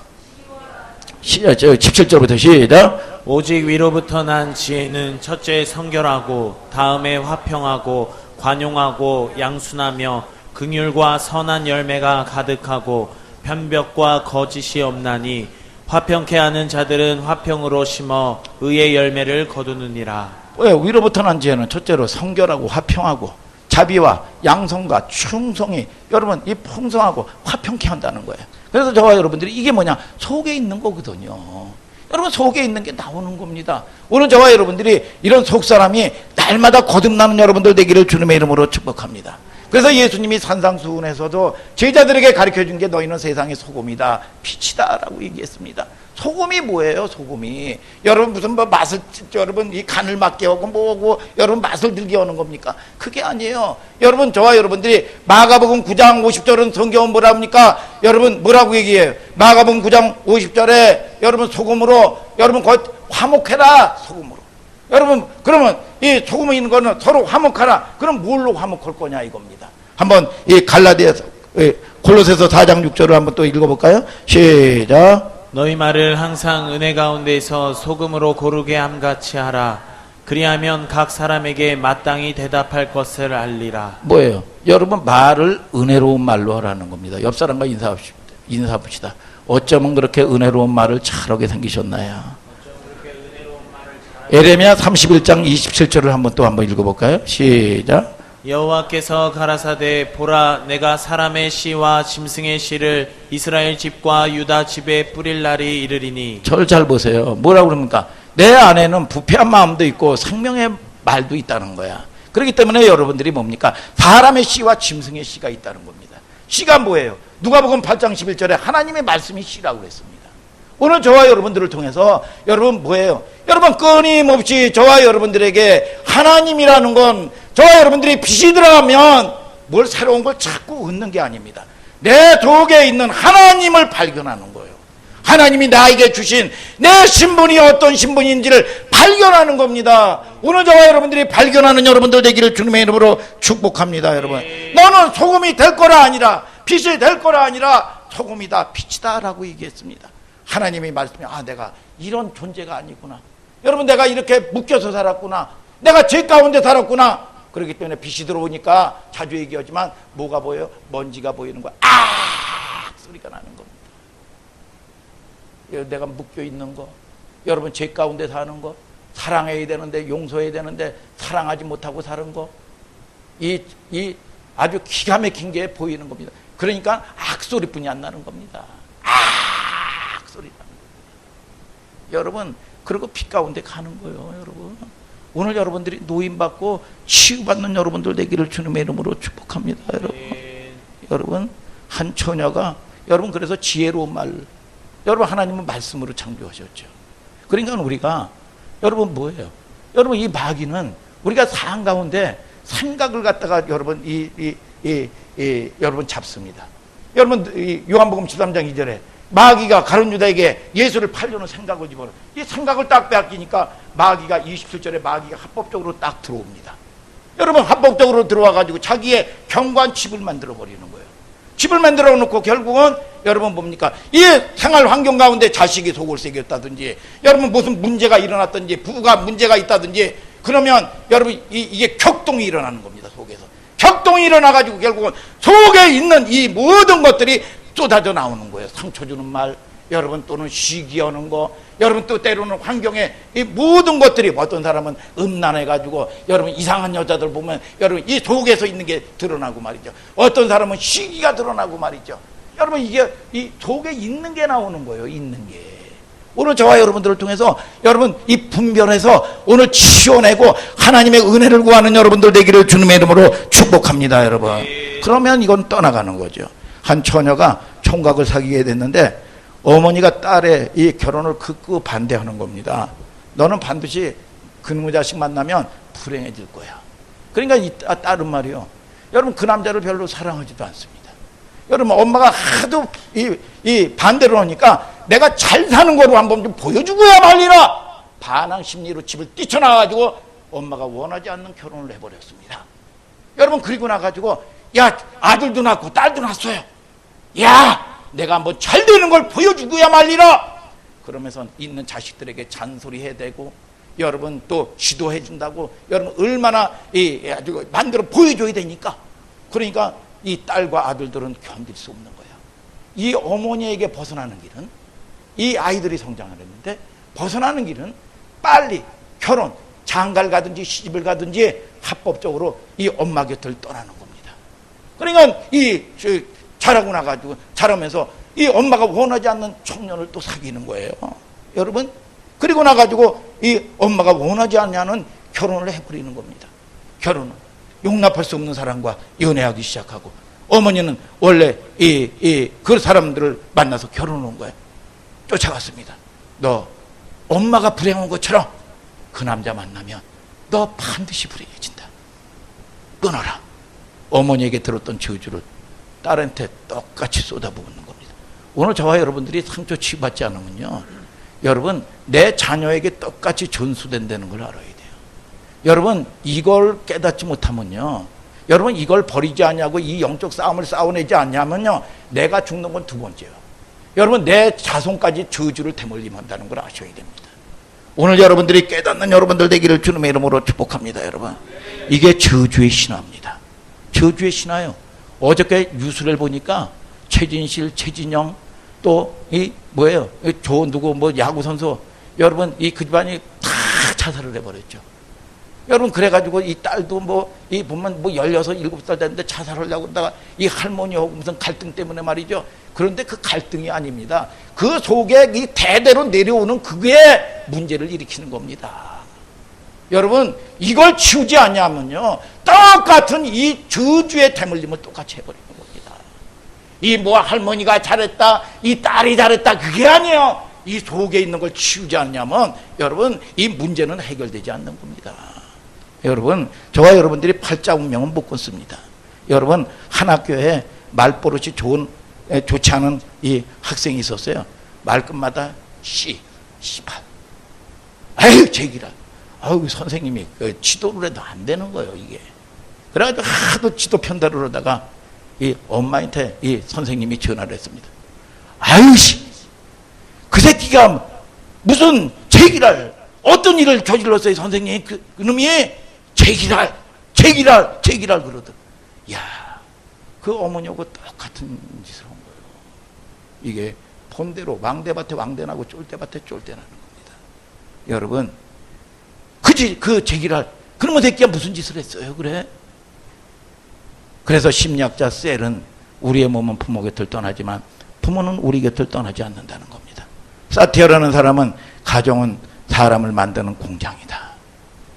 Speaker 1: 17절부터 시작.
Speaker 2: 오직 위로부터 난 지혜는 첫째 성결하고 다음에 화평하고 관용하고 양순하며 긍휼과 선한 열매가 가득하고 편벽과 거짓이 없나니 화평케 하는 자들은 화평으로 심어 의의 열매를 거두느니라.
Speaker 1: 왜? 위로부터 난 지혜는 첫째로 성결하고 화평하고 자비와 양성과 충성이 여러분 이 풍성하고 화평케 한다는 거예요. 그래서 저와 여러분들이 이게 뭐냐? 속에 있는 거거든요. 여러분, 속에 있는 게 나오는 겁니다. 오늘 저와 여러분들이 이런 속사람이 날마다 거듭나는 여러분들 되기를 주님의 이름으로 축복합니다. 그래서 예수님이 산상수훈에서도 제자들에게 가르쳐준 게 너희는 세상의 소금이다, 빛이다 라고 얘기했습니다. 소금이 뭐예요? 소금이 여러분 무슨 뭐 맛을 여러분 이 간을 맡게 하고 뭐고 여러분 맛을 들게 하는 겁니까? 그게 아니에요. 여러분 저와 여러분들이 마가복음 9장 50절은 성경은 뭐라 합니까? 여러분 뭐라고 얘기해요? 마가복음 9장 50절에 여러분 소금으로 여러분 곧 화목해라. 소금으로. 여러분 그러면 이 소금이 있는 거는 서로 화목하라. 그럼 뭘로 화목할 거냐 이겁니다. 한번 이 갈라디아서 골로새서 4장 6절을 한번 또 읽어볼까요? 시작.
Speaker 2: 너희 말을 항상 은혜 가운데서 소금으로 고르게 함같이 하라. 그리하면 각 사람에게 마땅히 대답할 것을 알리라.
Speaker 1: 뭐예요? 여러분 말을 은혜로운 말로 하라는 겁니다. 옆 사람과 인사합시다. 어쩌면 그렇게 은혜로운 말을 잘하게 생기셨나요? 에레미야 31장 27절을 한번 읽어볼까요? 시작.
Speaker 2: 여호와께서 가라사대 보라 내가 사람의 씨와 짐승의 씨를 이스라엘 집과 유다 집에 뿌릴 날이 이르리니.
Speaker 1: 저를 잘 보세요. 뭐라고 그럽니까? 내 안에는 부패한 마음도 있고 생명의 말도 있다는 거야. 그렇기 때문에 여러분들이 뭡니까? 사람의 씨와 짐승의 씨가 있다는 겁니다. 씨가 뭐예요? 누가복음 8장 11절에 하나님의 말씀이 씨라고 그랬습니다. 오늘 저와 여러분들을 통해서 여러분 뭐예요? 여러분 끊임없이 저와 여러분들에게 하나님이라는 건 저와 여러분들이 빛이 들어가면 뭘 새로운 걸 자꾸 얻는 게 아닙니다. 내 속에 있는 하나님을 발견하는 거예요. 하나님이 나에게 주신 내 신분이 어떤 신분인지를 발견하는 겁니다. 오늘 저와 여러분들이 발견하는 여러분들 되기를 주님의 이름으로 축복합니다. 여러분 너는 소금이 될 거라 아니라 빛이 될 거라 아니라 소금이다 빛이다 라고 얘기했습니다. 하나님이 말씀해 내가 이런 존재가 아니구나. 여러분 내가 이렇게 묶여서 살았구나. 내가 죄 가운데 살았구나. 그렇기 때문에 빛이 들어오니까 자주 얘기하지만 뭐가 보여요? 먼지가 보이는 거야. 소리가 나는 겁니다. 내가 묶여 있는 거, 여러분 죄 가운데 사는 거, 사랑해야 되는데 용서해야 되는데 사랑하지 못하고 사는 거, 이 아주 기가 막힌 게 보이는 겁니다. 그러니까 악소리뿐이 안 나는 겁니다. 악소리 나는 겁니다. 여러분 그리고 빛 가운데 가는 거예요. 여러분 오늘 여러분들이 노인받고 치유받는 여러분들 되기를 주님의 이름으로 축복합니다. 여러분 한 처녀가 여러분 그래서 지혜로운 말, 여러분 하나님은 말씀으로 창조하셨죠. 그러니까 우리가 여러분 뭐예요? 여러분 이 마귀는 우리가 상 가운데 생각을 갖다가 여러분 여러분 잡습니다. 여러분 요한복음 13장 2절에 마귀가 가룟 유다에게 예수를 팔려는 생각을 집어넣어. 이 생각을 딱 빼앗기니까 마귀가 27절에 마귀가 합법적으로 딱 들어옵니다. 여러분 합법적으로 들어와가지고 자기의 견고한 집을 만들어 버리는 거예요. 집을 만들어 놓고 결국은 여러분 뭡니까? 이 생활 환경 가운데 자식이 속을 새겼다든지 여러분 무슨 문제가 일어났든지 부부가 문제가 있다든지 그러면 여러분 이게 격동이 일어나는 겁니다. 속에서 격동이 일어나가지고 결국은 속에 있는 이 모든 것들이 쏟아져 나오는 거예요. 상처 주는 말, 여러분 또는 시기하는 거, 여러분 또 때로는 환경에 이 모든 것들이 어떤 사람은 음란해가지고 여러분 이상한 여자들 보면 여러분 이 속에서 있는 게 드러나고 말이죠. 어떤 사람은 시기가 드러나고 말이죠. 여러분 이게 이 속에 있는 게 나오는 거예요. 있는 게. 오늘 저와 여러분들을 통해서 여러분 이 분별해서 오늘 치워내고 하나님의 은혜를 구하는 여러분들 되기를 주님의 이름으로 축복합니다. 여러분 그러면 이건 떠나가는 거죠. 한 처녀가 총각을 사귀게 됐는데 어머니가 딸의 이 결혼을 극구 반대하는 겁니다. 너는 반드시 그놈의 자식 만나면 불행해질 거야. 그러니까 이 딸은 말이요. 여러분 그 남자를 별로 사랑하지도 않습니다. 여러분 엄마가 하도 이 반대로 하니까 내가 잘 사는 거로 한번 좀 보여주고야 말리라. 반항 심리로 집을 뛰쳐나가지고 엄마가 원하지 않는 결혼을 해버렸습니다. 여러분 그리고 나가지고 야 아들도 낳고 딸도 낳았어요. 야 내가 한번 잘 되는 걸 보여주고야 말리라. 그러면서 있는 자식들에게 잔소리해야 되고 여러분 또 지도해 준다고 여러분 얼마나 아주 만들어 보여줘야 되니까 그러니까 이 딸과 아들들은 견딜 수 없는 거예요. 이 어머니에게 벗어나는 길은 이 아이들이 성장을 했는데 벗어나는 길은 빨리 결혼 장가를 가든지 시집을 가든지 합법적으로 이 엄마 곁을 떠나는 겁니다. 그러니까 자라고 나가지고 자라면서 이 엄마가 원하지 않는 청년을 또 사귀는 거예요. 여러분 그리고 나가지고 이 엄마가 원하지 않냐는 결혼을 해버리는 겁니다. 결혼은 용납할 수 없는 사람과 연애하기 시작하고 어머니는 원래 그 사람들을 만나서 결혼한 거예요. 쫓아갔습니다. 너 엄마가 불행한 것처럼 그 남자 만나면 너 반드시 불행해진다. 끊어라. 어머니에게 들었던 저주를 딸한테 똑같이 쏟아부는 겁니다. 오늘 저와 여러분들이 상처 치유받지 않으면요, 여러분 내 자녀에게 똑같이 전수된다는 걸 알아야 돼요. 여러분 이걸 깨닫지 못하면요, 여러분 이걸 버리지 않냐고 이 영적 싸움을 싸워내지 않냐면요, 내가 죽는 건 두 번째요. 여러분 내 자손까지 저주를 대물림한다는 걸 아셔야 됩니다. 오늘 여러분들이 깨닫는 여러분들 되기를 주님의 이름으로 축복합니다. 여러분 이게 저주의 신화입니다. 저주의 신화요. 어저께 뉴스를 보니까 최진실, 최진영 또 이 뭐예요? 조 누구 뭐 야구 선수, 여러분 이 그 집안이 다 자살을 해버렸죠. 여러분 그래가지고 이 딸도 뭐 이 보면 뭐 16, 17살 됐는데 자살하려고 그러다가 이 할머니하고 무슨 갈등 때문에 말이죠. 그런데 그 갈등이 아닙니다. 그 속에 이 대대로 내려오는 그게 문제를 일으키는 겁니다. 여러분 이걸 치우지 않냐면요, 똑같은 이 저주의 대물림을 똑같이 해버리는 겁니다. 이 뭐 할머니가 잘했다, 이 딸이 잘했다, 그게 아니에요. 이 속에 있는 걸 치우지 않냐면 여러분 이 문제는 해결되지 않는 겁니다. 여러분 저와 여러분들이 팔자 운명은 못 끊습니다. 여러분 한 학교에 말버릇이 좋지 않은 이 학생이 있었어요. 말끝마다 씨발, 아유 제기라, 아유 선생님이 지도를 해도 안 되는 거예요 이게. 그래가지고 하도 지도 편달을 하다가 이 엄마한테 이 선생님이 전화를 했습니다. 아유 씨, 그 새끼가 무슨 제기랄 어떤 일을 저질렀어요 선생님. 그놈이 제기랄 그러더라. 야, 그 어머니하고 똑같은 짓을 한 거예요. 이게 본대로 왕대밭에 왕대나고 쫄대밭에 쫄대나는 겁니다. 여러분 그 제기랄 그놈의 새끼가 무슨 짓을 했어요 그래? 그래서 심리학자 셀은 우리의 몸은 부모 곁을 떠나지만 부모는 우리 곁을 떠나지 않는다는 겁니다. 사티어라는 사람은 가정은 사람을 만드는 공장이다.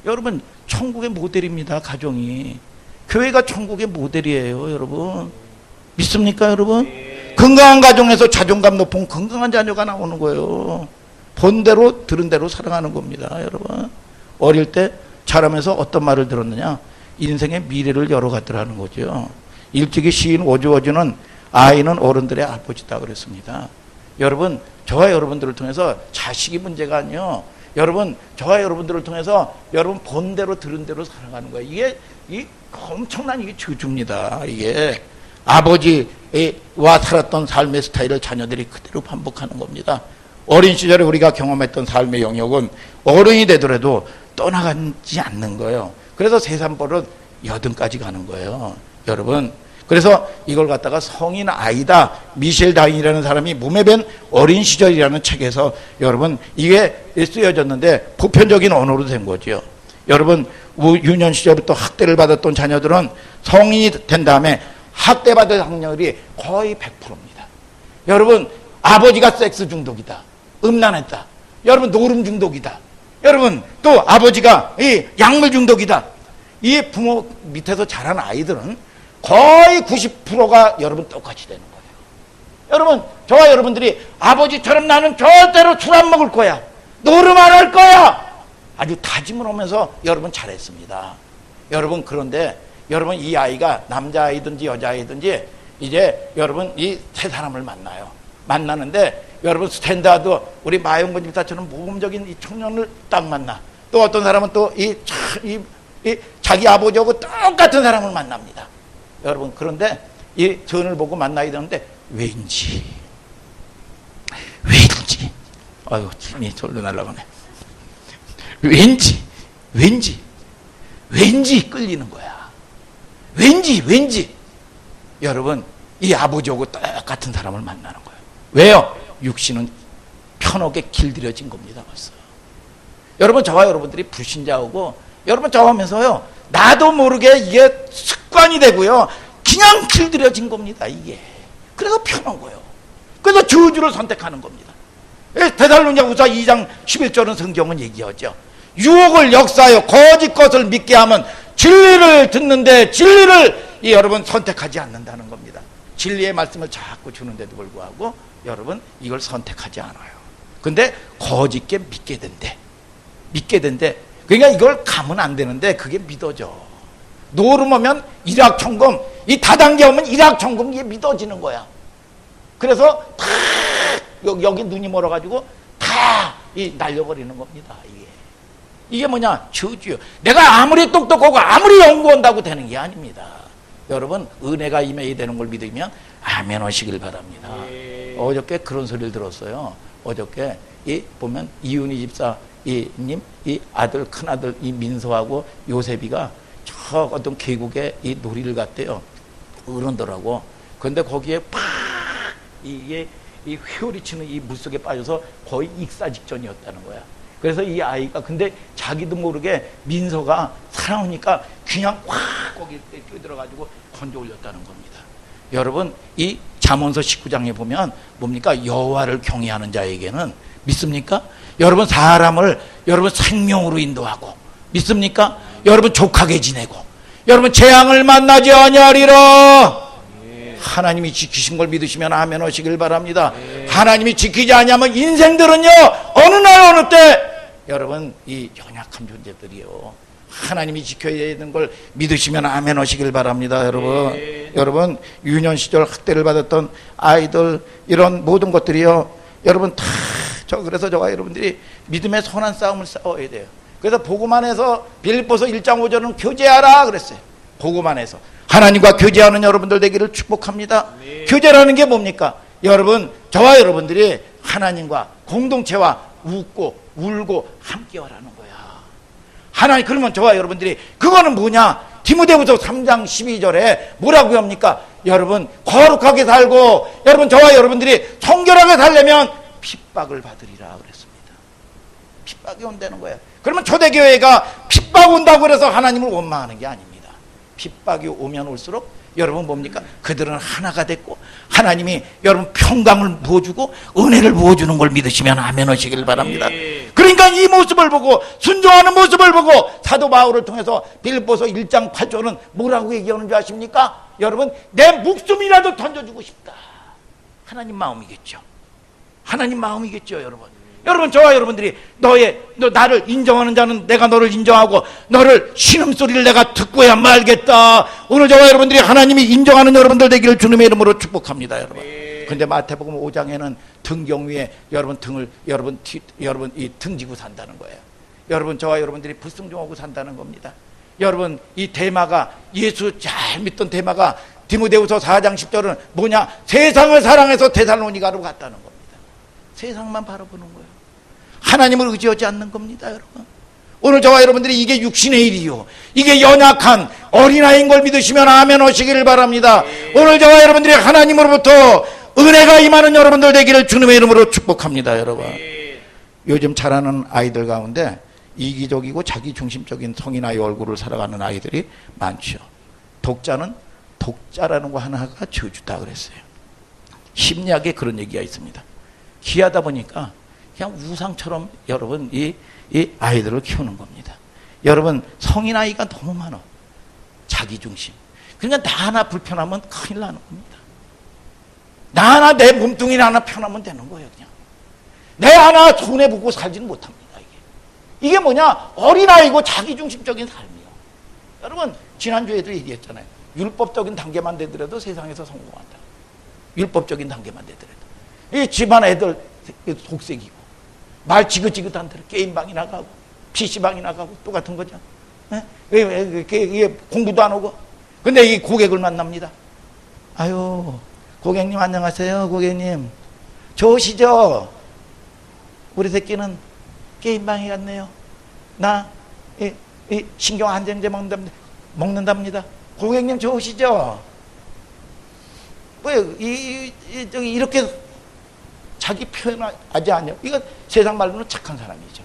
Speaker 1: 여러분 천국의 모델입니다. 가정이. 교회가 천국의 모델이에요. 여러분 믿습니까 여러분? 건강한 가정에서 자존감 높은 건강한 자녀가 나오는 거예요. 본 대로 들은 대로 사랑하는 겁니다. 여러분 어릴 때 자라면서 어떤 말을 들었느냐, 인생의 미래를 열어가더라는 거죠. 일찍이 시인 오주어주는 아이는 어른들의 아버지다 그랬습니다. 여러분 저와 여러분들을 통해서 자식이 문제가 아니요, 여러분 저와 여러분들을 통해서 여러분 본 대로 들은 대로 살아가는 거예요. 이게 이 엄청난 이게 저주입니다. 이게 아버지와 살았던 삶의 스타일을 자녀들이 그대로 반복하는 겁니다. 어린 시절에 우리가 경험했던 삶의 영역은 어른이 되더라도 떠나가지 않는 거예요. 그래서 세산버릇 여든까지 가는 거예요. 여러분 그래서 이걸 갖다가 성인 아이다, 미셸 다윈이라는 사람이 몸에 밴 어린 시절이라는 책에서 여러분 이게 쓰여졌는데 보편적인 언어로 된 거죠. 여러분 유년 시절부터 학대를 받았던 자녀들은 성인이 된 다음에 학대받을 확률이 거의 100%입니다. 여러분 아버지가 섹스 중독이다, 음란했다, 여러분 노름 중독이다, 여러분 또 아버지가 이 약물 중독이다. 이 부모 밑에서 자란 아이들은 거의 90%가 여러분 똑같이 되는 거예요. 여러분 저와 여러분들이 아버지처럼 나는 절대로 술 안 먹을 거야, 노름 안 할 거야, 아주 다짐을 하면서 여러분 잘했습니다. 여러분 그런데 여러분 이 아이가 남자아이든지 여자아이든지 이제 여러분 이 세 사람을 만나는데 여러분 스탠다드 우리 마영근 집사처럼 모범적인 이 청년을 딱 만나, 또 어떤 사람은 또 이 자기 아버지하고 똑같은 사람을 만납니다. 여러분 그런데 이 전을 보고 만나야 되는데 왠지 아유 침이 절로 날라가네. 왠지 끌리는 거야. 왠지 여러분 이 아버지하고 똑같은 사람을 만나는 거예요. 왜요? 육신은 편하게 길들여진 겁니다. 벌써 여러분 저와 여러분들이 불신자하고 여러분 저하면서요 나도 모르게 이게 습관이 되고요 그냥 길들여진 겁니다. 이게 그래서 편한 거예요. 그래서 저주를 선택하는 겁니다. 데살로니가후서 2장 11절은 성경은 얘기하죠. 유혹을 역사하여 거짓 것을 믿게 하면 진리를 듣는데 진리를 여러분 선택하지 않는다는 겁니다. 진리의 말씀을 자꾸 주는데도 불구하고 여러분 이걸 선택하지 않아요. 근데 거짓게 믿게 된대. 믿게 된대. 그러니까 이걸 가면 안 되는데 그게 믿어져. 노름 오면 일확천금, 이 다단계 오면 일확천금, 이게 믿어지는 거야. 그래서 다 여기 눈이 멀어가지고 다 날려버리는 겁니다. 이게 뭐냐? 저주요. 내가 아무리 똑똑하고 아무리 연구한다고 되는 게 아닙니다. 여러분, 은혜가 임해야 되는 걸 믿으면 아멘 하시길 바랍니다. 어저께 그런 소리를 들었어요. 어저께 보면 이윤희 집사님 이 아들, 큰아들 이 민서하고 요셉이가 저 어떤 계곡에 이 놀이를 갔대요. 어른들하고. 그런데 거기에 팍 이게 이 휘어리치는 이 물속에 빠져서 거의 익사 직전이었다는 거야. 그래서 이 아이가, 근데 자기도 모르게 민서가 살아오니까 그냥 확 거기에 뛰어들어가지고 건져 올렸다는 겁니다. 여러분, 이 잠언서 19장에 보면 뭡니까? 여호와를 경외하는 자에게는, 믿습니까? 여러분, 사람을 여러분 생명으로 인도하고, 믿습니까? 여러분 족하게 지내고, 여러분 재앙을 만나지 아니하리라. 하나님이 지키신 걸 믿으시면 아멘 하시길 바랍니다. 하나님이 지키지 않으면 인생들은요, 어느 날 어느 때 여러분 이 연약한 존재들이요, 하나님이 지켜야 되는 걸 믿으시면 아멘 하시길 바랍니다. 여러분 유년 시절 학대를 받았던 아이들, 이런 모든 것들이요, 여러분 다 그래서 저와 여러분들이 믿음의 선한 싸움을 싸워야 돼요. 그래서 보고만 해서 빌립보서 1장 5절은 교제하라 그랬어요. 보고만 해서 하나님과 교제하는 여러분들 되기를 축복합니다. 교제라는 게 뭡니까? 여러분, 저와 여러분들이 하나님과 공동체와 웃고 울고 함께하라는 거야. 하나님, 그러면 저와 여러분들이, 그거는 뭐냐? 디모데후서 3장 12절에 뭐라고 합니까? 여러분 거룩하게 살고, 여러분 저와 여러분들이 성결하게 살려면 핍박을 받으리라 그랬습니다. 핍박이 온다는 거야. 그러면 초대교회가 핍박 온다고 그래서 하나님을 원망하는 게 아닙니다. 핍박이 오면 올수록 여러분 뭡니까? 그들은 하나가 됐고 하나님이 여러분 평강을 부어주고 은혜를 부어주는 걸 믿으시면 아멘 하시길 바랍니다. 그러니까 이 모습을 보고, 순종하는 모습을 보고 사도 바울을 통해서 빌립보서 1장 8절은 뭐라고 얘기하는 줄 아십니까? 여러분, 내 목숨이라도 던져주고 싶다. 하나님 마음이겠죠. 하나님 마음이겠죠. 여러분, 저와 여러분들이 너 나를 인정하는 자는 내가 너를 인정하고, 너를 신음소리를 내가 듣고야 말겠다. 오늘 저와 여러분들이 하나님이 인정하는 여러분들 되기를 주님의 이름으로 축복합니다. 여러분. 근데 마태복음 5장에는 등경 위에 여러분 이 등지고 산다는 거예요. 여러분, 저와 여러분들이 불순종하고 산다는 겁니다. 여러분, 이 데마가, 예수 잘 믿던 데마가 디모데후서 4장 10절은 뭐냐? 세상을 사랑해서 데살로니가로 갔다는 겁니다. 세상만 바라보는 거예요. 하나님을 의지하지 않는 겁니다. 여러분, 오늘 저와 여러분들이 이게 육신의 일이요, 이게 연약한 어린아이인 걸 믿으시면 아멘 하시기를 바랍니다. 오늘 저와 여러분들이 하나님으로부터 은혜가 임하는 여러분들 되기를 주님의 이름으로 축복합니다. 여러분, 요즘 자라는 아이들 가운데 이기적이고 자기중심적인 성인아이 얼굴을 살아가는 아이들이 많죠. 독자라는 거 하나가 저주다 그랬어요. 심리학에 그런 얘기가 있습니다. 귀하다 보니까 그냥 우상처럼 여러분 이 아이들을 키우는 겁니다. 여러분, 성인 아이가 너무 많아. 자기중심. 그러니까 나 하나 불편하면 큰일 나는 겁니다. 나 하나, 내 몸뚱이 하나 편하면 되는 거예요. 그냥 내 하나 손해보고 살지는 못합니다. 이게 뭐냐? 어린아이고 자기중심적인 삶이요. 여러분, 지난주에도 얘기했잖아요. 율법적인 단계만 되더라도 세상에서 성공한다. 율법적인 단계만 되더라도. 이 집안 애들 독색이고, 말 지긋지긋한 대로 게임방이 나가고 PC방이 나가고 똑같은 거죠. 이게 공부도 안 오고. 근데 이 고객을 만납니다. 아유, 고객님 안녕하세요. 고객님 좋으시죠? 우리 새끼는 게임방에 갔네요. 나 이 신경 안정제 먹는답니다. 고객님 좋으시죠? 왜 이렇게 자기 표현하지 않냐? 이건 세상 말로는 착한 사람이죠.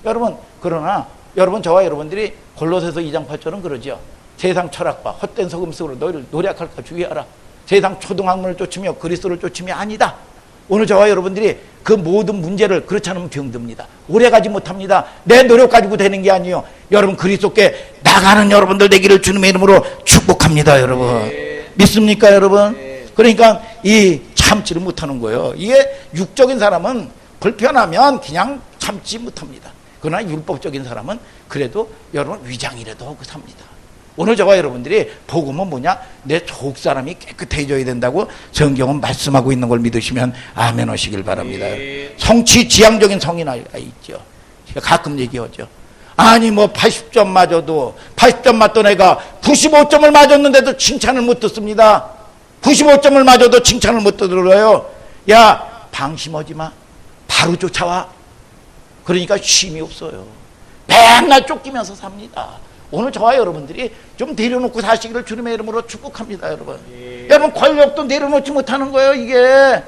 Speaker 1: 여러분, 그러나 여러분, 저와 여러분들이 골로새서 2장 8절은 그러죠. 세상 철학과 헛된 속임수로 너희를 노력할까 주의하라. 세상 초등학문을 쫓으며 그리스도를 쫓음이 아니다. 오늘 저와 여러분들이 그 모든 문제를 그렇지 않으면 병듭니다. 오래가지 못합니다. 내 노력 가지고 되는 게 아니에요. 여러분, 그리스도께 나가는 여러분들 되기를 주님의 이름으로 축복합니다. 여러분, 믿습니까? 여러분, 그러니까 이 참지를 못하는 거예요. 이게 육적인 사람은 불편하면 그냥 참지 못합니다. 그러나 율법적인 사람은 그래도 여러분 위장이라도 하고 삽니다. 오늘 저와 여러분들이 복음은 뭐냐? 내 속 사람이 깨끗해져야 된다고 성경은 말씀하고 있는 걸 믿으시면 아멘 하시길 바랍니다. 성취 지향적인 성인 아이가 있죠. 가끔 얘기하죠. 아니 뭐 80점 맞아도 80점 맞던 애가 95점을 맞았는데도 칭찬을 못 듣습니다. 95점을 맞아도 칭찬을 못 들어요. 야, 방심하지 마. 바로 쫓아와. 그러니까 쉼이 없어요. 맨날 쫓기면서 삽니다. 오늘 저와 여러분들이 좀 내려놓고 사시기를 주님의 이름으로 축복합니다. 여러분, 여러분 권력도 내려놓지 못하는 거예요. 이게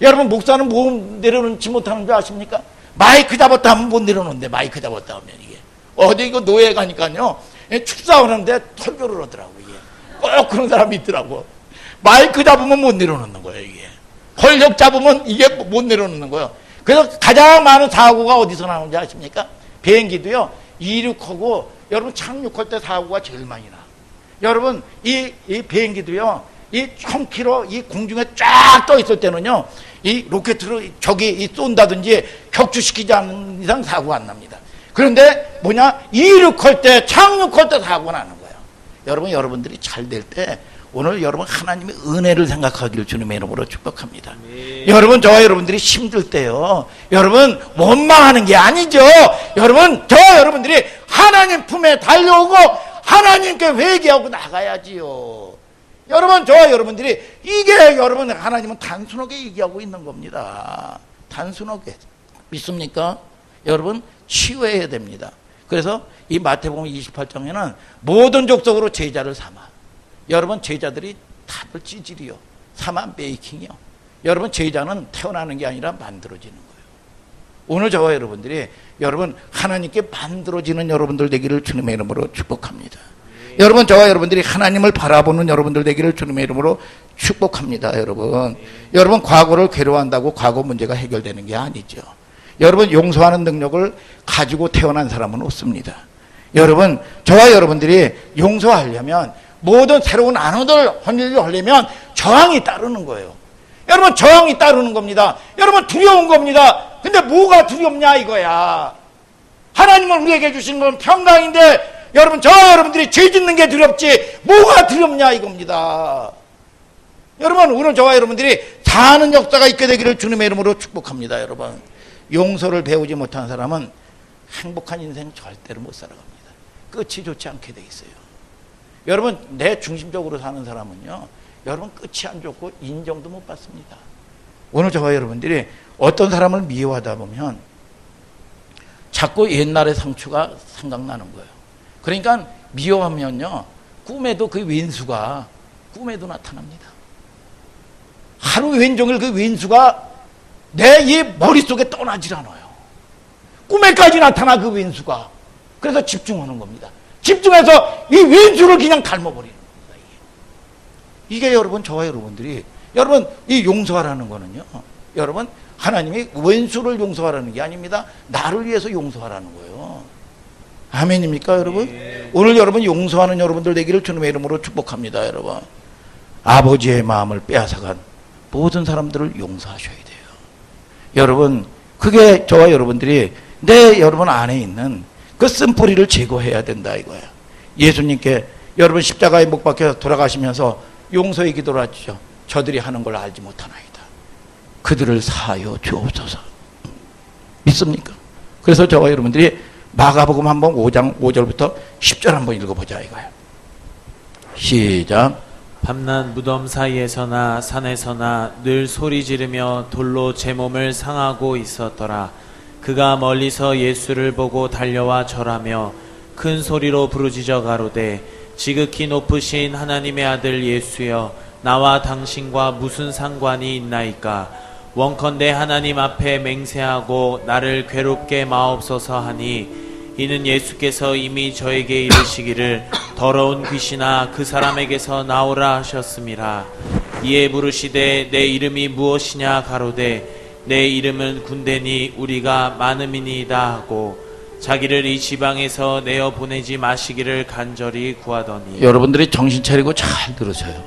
Speaker 1: 여러분 목사는 뭐 내려놓지 못하는 줄 아십니까? 마이크 잡았다 하면 못 내려놓는데, 마이크 잡았다 하면 이게 어디 이거 노예 가니까요 축사하는데 설교를 하더라고. 이게 꼭 그런 사람이 있더라고. 마이크 잡으면 못 내려놓는 거예요. 이게 권력 잡으면 이게 못 내려놓는 거예요. 그래서 가장 많은 사고가 어디서 나오는지 아십니까? 비행기도요 이륙하고 여러분 착륙할 때 사고가 제일 많이 나. 여러분 이 비행기도요 이 1000km 이 공중에 쫙 떠 있을 때는요 이 로켓으로 저기 쏜다든지 격추시키지 않는 이상 사고가 안 납니다. 그런데 뭐냐, 이륙할 때 착륙할 때 사고가 나는 거예요. 여러분, 여러분들이 잘 될 때 오늘 여러분 하나님의 은혜를 생각하기를 주님의 이름으로 축복합니다. 여러분, 저와 여러분들이 힘들 때요 여러분 원망하는 게 아니죠. 여러분, 저와 여러분들이 하나님 품에 달려오고 하나님께 회개하고 나가야지요. 여러분, 저와 여러분들이 이게 여러분 하나님은 단순하게 얘기하고 있는 겁니다. 단순하게. 믿습니까? 여러분, 치유해야 됩니다. 그래서 이 마태복음 28장에는 모든 족속으로 제자를 삼아. 여러분, 제자들이 다들 찌질이요. 삼아 메이킹이요. 여러분, 제자는 태어나는 게 아니라 만들어지는 거예요. 오늘 저와 여러분들이 여러분 하나님께 만들어지는 여러분들 되기를 주님의 이름으로 축복합니다. 여러분, 저와 여러분들이 하나님을 바라보는 여러분들 되기를 주님의 이름으로 축복합니다. 여러분 과거를 괴로워한다고 과거 문제가 해결되는 게 아니죠. 여러분, 용서하는 능력을 가지고 태어난 사람은 없습니다. 여러분, 저와 여러분들이 용서하려면 모든 새로운 안원을 하려면 저항이 따르는 거예요. 여러분, 저항이 따르는 겁니다. 여러분, 두려운 겁니다. 근데 뭐가 두렵냐 이거야. 하나님은 우리에게 주신 건 평강인데 여러분, 저와 여러분들이 죄 짓는 게 두렵지 뭐가 두렵냐 이겁니다. 여러분, 오늘 저와 여러분들이 사는 역사가 있게 되기를 주님의 이름으로 축복합니다. 여러분, 용서를 배우지 못한 사람은 행복한 인생 절대로 못 살아갑니다. 끝이 좋지 않게 돼 있어요. 여러분, 내 중심적으로 사는 사람은요 여러분 끝이 안 좋고 인정도 못 받습니다. 오늘 저와 여러분들이 어떤 사람을 미워하다 보면 자꾸 옛날의 상처가 생각나는 거예요. 그러니까 미워하면요 꿈에도 그 왼수가 꿈에도 나타납니다. 하루 왼종일 그 왼수가 내 이 머릿속에 떠나질 않아요. 꿈에까지 나타나 그 왼수가. 그래서 집중하는 겁니다. 집중해서 이 왼수를 그냥 닮아버리는 겁니다. 이게 여러분, 저와 여러분들이 여러분 이 용서하라는 거는요 여러분 하나님이 왼수를 용서하라는 게 아닙니다. 나를 위해서 용서하라는 거예요. 아멘입니까 여러분? 오늘 여러분 용서하는 여러분들 되기를 주님의 이름으로 축복합니다. 여러분, 아버지의 마음을 빼앗아간 모든 사람들을 용서하셔야 돼요. 여러분, 그게 저와 여러분들이 내 여러분 안에 있는 그 쓴뿌리를 제거해야 된다 이거예요. 예수님께 여러분 십자가에 못 박혀 돌아가시면서 용서의 기도를 하시죠. 저들이 하는 걸 알지 못하나이다. 그들을 사하여 주옵소서. 믿습니까? 그래서 저와 여러분들이 마가복음 한번 5장 5절부터 10절 한번 읽어보자 이거예요. 시작.
Speaker 2: 밤낮 무덤 사이에서나 산에서나 늘 소리 지르며 돌로 제 몸을 상하고 있었더라. 그가 멀리서 예수를 보고 달려와 절하며 큰 소리로 부르짖어 가로되 지극히 높으신 하나님의 아들 예수여, 나와 당신과 무슨 상관이 있나이까? 원컨대 하나님 앞에 맹세하고 나를 괴롭게 마옵소서 하니, 이는 예수께서 이미 저에게 이르시기를 더러운 귀신아 그 사람에게서 나오라 하셨음이라. 이에 물으시되 내 이름이 무엇이냐 가로되 내 이름은 군대니 우리가 많음이니이다 하고 자기를 이 지방에서 내어 보내지 마시기를 간절히 구하더니.
Speaker 1: 여러분들이 정신 차리고 잘 들으세요.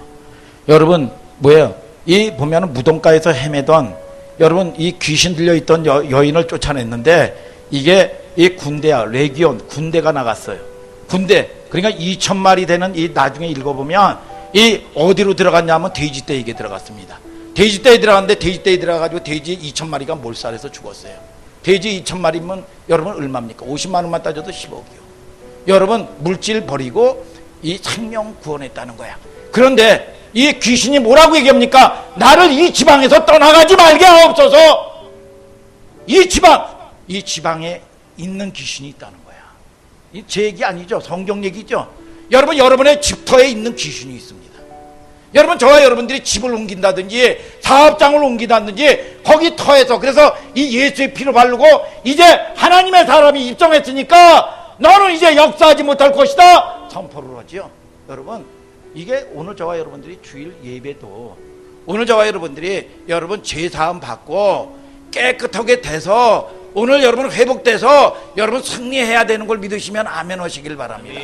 Speaker 1: 여러분, 뭐예요? 이 보면은 무덤가에서 헤매던 여러분 이 귀신 들려있던 여인을 쫓아냈는데 이게 이 군대야, 레기온 군대가 나갔어요. 군대, 그러니까 2,000마리 되는 이 나중에 읽어보면 이 어디로 들어갔냐면 돼지떼에게 들어갔습니다. 돼지떼에 들어갔는데 돼지떼에 들어가가지고 돼지 2,000마리가 몰살해서 죽었어요. 돼지 2,000마리면 여러분 얼마입니까? 50만 원만 따져도 10억이요. 여러분 물질 버리고 이 생명 구원했다는 거야. 그런데 이 귀신이 뭐라고 얘기합니까? 나를 이 지방에서 떠나가지 말게 하옵소서. 이 지방에 있는 귀신이 있다는 거야. 이 제 얘기 아니죠. 성경 얘기죠. 여러분, 여러분의 집터에 있는 귀신이 있습니다. 여러분, 저와 여러분들이 집을 옮긴다든지 사업장을 옮긴다든지 거기 터에서, 그래서 이 예수의 피를 바르고 이제 하나님의 사람이 입성했으니까 너는 이제 역사하지 못할 것이다 선포를 하지요. 여러분, 이게 오늘 저와 여러분들이 주일 예배도, 오늘 저와 여러분들이 여러분 죄사함 받고 깨끗하게 돼서 오늘 여러분 회복돼서 여러분 승리해야 되는 걸 믿으시면 아멘 하시길 바랍니다.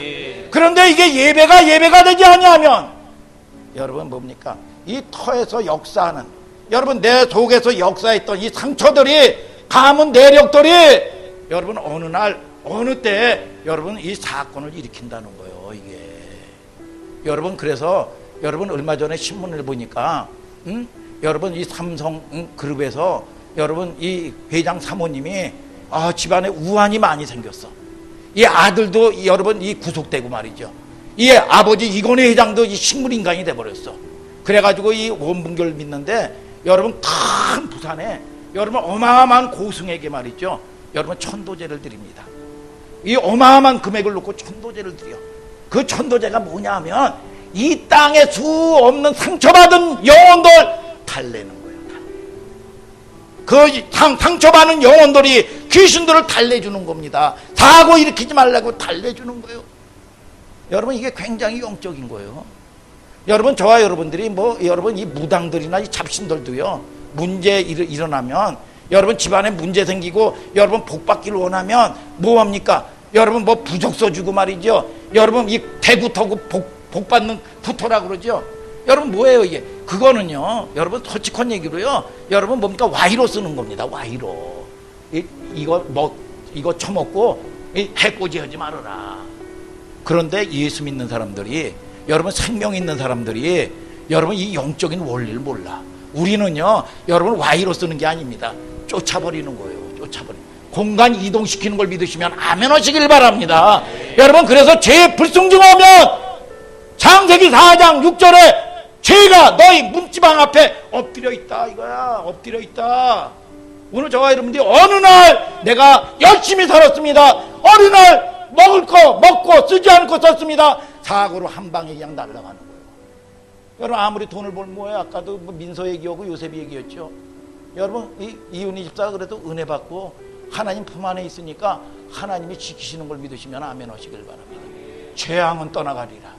Speaker 1: 그런데 이게 예배가 되지 아니하면 여러분 뭡니까? 이 터에서 역사하는, 여러분 내 속에서 역사했던 이 상처들이, 가문 내력들이 여러분 어느 날 어느 때 여러분 이 사건을 일으킨다는 거예요. 이게 여러분, 그래서 여러분 얼마 전에 신문을 보니까 여러분 이 삼성 그룹에서 여러분 이 회장 사모님이 집안에 우환이 많이 생겼어. 이 아들도 여러분 이 구속되고 말이죠. 이 아버지 이건희 회장도 이 식물인간이 돼버렸어. 그래가지고 이 원분교를 믿는데 여러분 큰 부산에 여러분 어마어마한 고승에게 말이죠. 여러분 천도제를 드립니다. 이 어마어마한 금액을 놓고 천도제를 드려. 그 천도제가 뭐냐 하면 이 땅에 수 없는 상처받은 영혼들 달래는 거예요. 그 상처받은 영혼들이 귀신들을 달래주는 겁니다. 사고 일으키지 말라고 달래주는 거예요. 여러분, 이게 굉장히 영적인 거예요. 여러분, 저와 여러분들이 여러분 이 무당들이나 이 잡신들도요, 문제 일어나면 여러분 집안에 문제 생기고 여러분 복 받기를 원하면 뭐합니까? 여러분 부적서 주고 말이죠. 여러분 이 대구 터고 복 받는 부터라 그러죠. 여러분 뭐예요 이게? 그거는요, 여러분 솔직한 얘기로요, 여러분 뭡니까? 와이로 쓰는 겁니다. 와이로. 이거 처먹고 해코지 하지 말아라. 그런데 예수 믿는 사람들이, 여러분 생명 있는 사람들이 여러분 이 영적인 원리를 몰라. 우리는요, 여러분 와이로 쓰는 게 아닙니다. 쫓아버리는 거예요. 쫓아버리는. 공간 이동시키는 걸 믿으시면 아멘 하시길 바랍니다. 여러분, 그래서 죄 불순종하면 창세기 4장 6절에 죄가 너희 문지방 앞에 엎드려 있다 이거야. 엎드려 있다. 오늘 저와 여러분들이 어느 날 내가 열심히 살았습니다. 어느 날 먹을 거 먹고 쓰지 않고 썼습니다. 사고로 한 방에 그냥 날아가는 거예요. 여러분, 아무리 돈을 벌면 뭐예요? 아까도 민서 얘기하고 요셉 얘기였죠. 여러분, 이윤희 집사가 그래도 은혜 받고 하나님 품 안에 있으니까 하나님이 지키시는 걸 믿으시면 아멘 하시길 바랍니다. 재앙은 떠나가리라.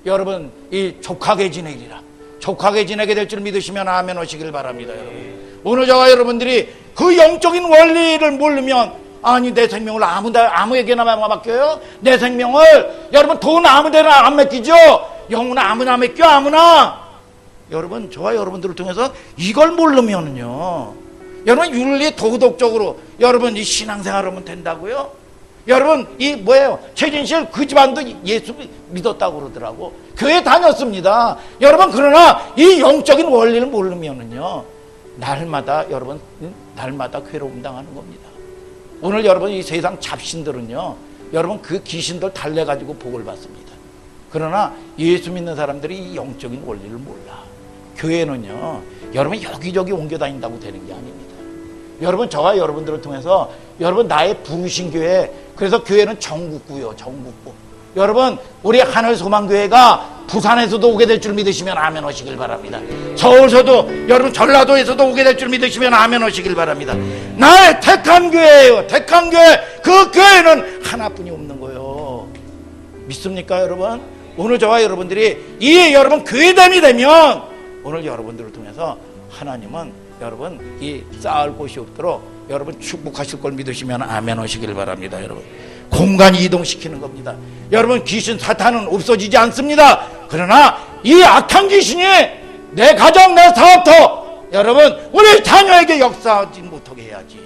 Speaker 1: 여러분, 이 족하게 지내리라. 족하게 지내게 될 줄 믿으시면 아멘 하시길 바랍니다. 여러분, 오늘 저와 여러분들이 그 영적인 원리를 모르면, 아니 내 생명을 아무에게나 맡겨요? 내 생명을 여러분 돈 아무데나 안 맡기죠? 영혼 아무나 맡겨? 아무나? 여러분, 저와 여러분들을 통해서 이걸 모르면은요, 여러분 윤리 도덕적으로 여러분 이 신앙생활 하면 된다고요? 여러분, 이 뭐예요? 최진실 그 집안도 예수 믿었다고 그러더라고. 교회 다녔습니다. 여러분, 그러나 이 영적인 원리를 모르면은요, 날마다 여러분 날마다 괴로움 당하는 겁니다. 오늘 여러분 이 세상 잡신들은요, 여러분 그 귀신들 달래가지고 복을 받습니다. 그러나 예수 믿는 사람들이 이 영적인 원리를 몰라. 교회는요, 여러분 여기저기 옮겨 다닌다고 되는 게 아닙니다. 여러분, 저와 여러분들을 통해서 여러분 나의 부르신 교회, 그래서 교회는 전국구요. 전국구. 여러분, 우리 하늘소망교회가 부산에서도 오게 될 줄 믿으시면 아멘 하시길 바랍니다. 서울서도, 여러분 전라도에서도 오게 될 줄 믿으시면 아멘 하시길 바랍니다. 나의 택한 교회예요. 택한 교회. 그 교회는 하나뿐이 없는 거예요. 믿습니까 여러분? 오늘 저와 여러분들이 이 여러분 교회됨이 되면 오늘 여러분들을 통해서 하나님은 여러분 이 쌓을 곳이 없도록 여러분 축복하실 걸 믿으시면 아멘 하시길 바랍니다. 여러분, 공간 이동시키는 겁니다. 여러분, 귀신 사탄은 없어지지 않습니다. 그러나 이 악한 귀신이 내 가정, 내 사업터 여러분 우리 자녀에게 역사하지 못하게 해야지.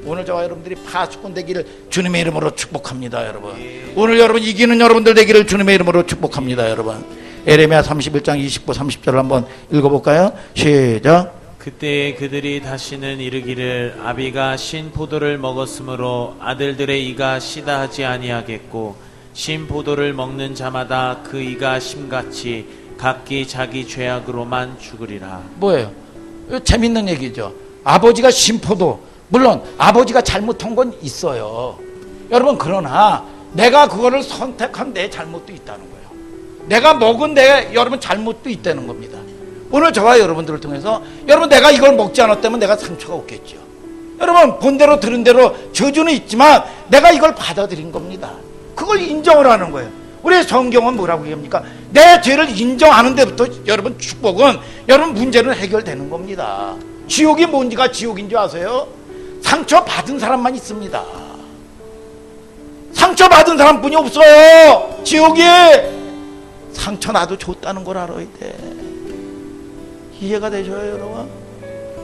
Speaker 1: 오늘 저와 여러분들이 파수꾼 되기를 주님의 이름으로 축복합니다. 여러분 오늘 여러분 이기는 여러분들 되기를 주님의 이름으로 축복합니다. 여러분 에레미야 31장 29, 30절을 한번 읽어볼까요? 시작.
Speaker 2: 그때 그들이 다시는 이르기를 아비가 신 포도를 먹었으므로 아들들의 이가 시다 하지 아니하겠고 신 포도를 먹는 자마다 그 이가 심같이 각기 자기 죄악으로만 죽으리라.
Speaker 1: 뭐예요? 이거 재밌는 얘기죠. 아버지가 신포도, 물론 아버지가 잘못한 건 있어요. 여러분 그러나 내가 그거를 선택한 내 잘못도 있다는 거예요. 내가 먹은 내 여러분 잘못도 있다는 겁니다. 오늘 저와 여러분들을 통해서 여러분 내가 이걸 먹지 않았다면 내가 상처가 없겠죠. 여러분 본대로 들은 대로 저주는 있지만 내가 이걸 받아들인 겁니다. 그걸 인정을 하는 거예요. 우리 성경은 뭐라고 얘기합니까? 내 죄를 인정하는 데부터 여러분 축복은 여러분 문제는 해결되는 겁니다. 지옥이 뭔지가 지옥인 줄 아세요? 상처받은 사람만 있습니다. 상처받은 사람뿐이 없어요. 지옥이 상처 나도 줬다는 걸 알아야 돼. 이해가 되셔요 여러분?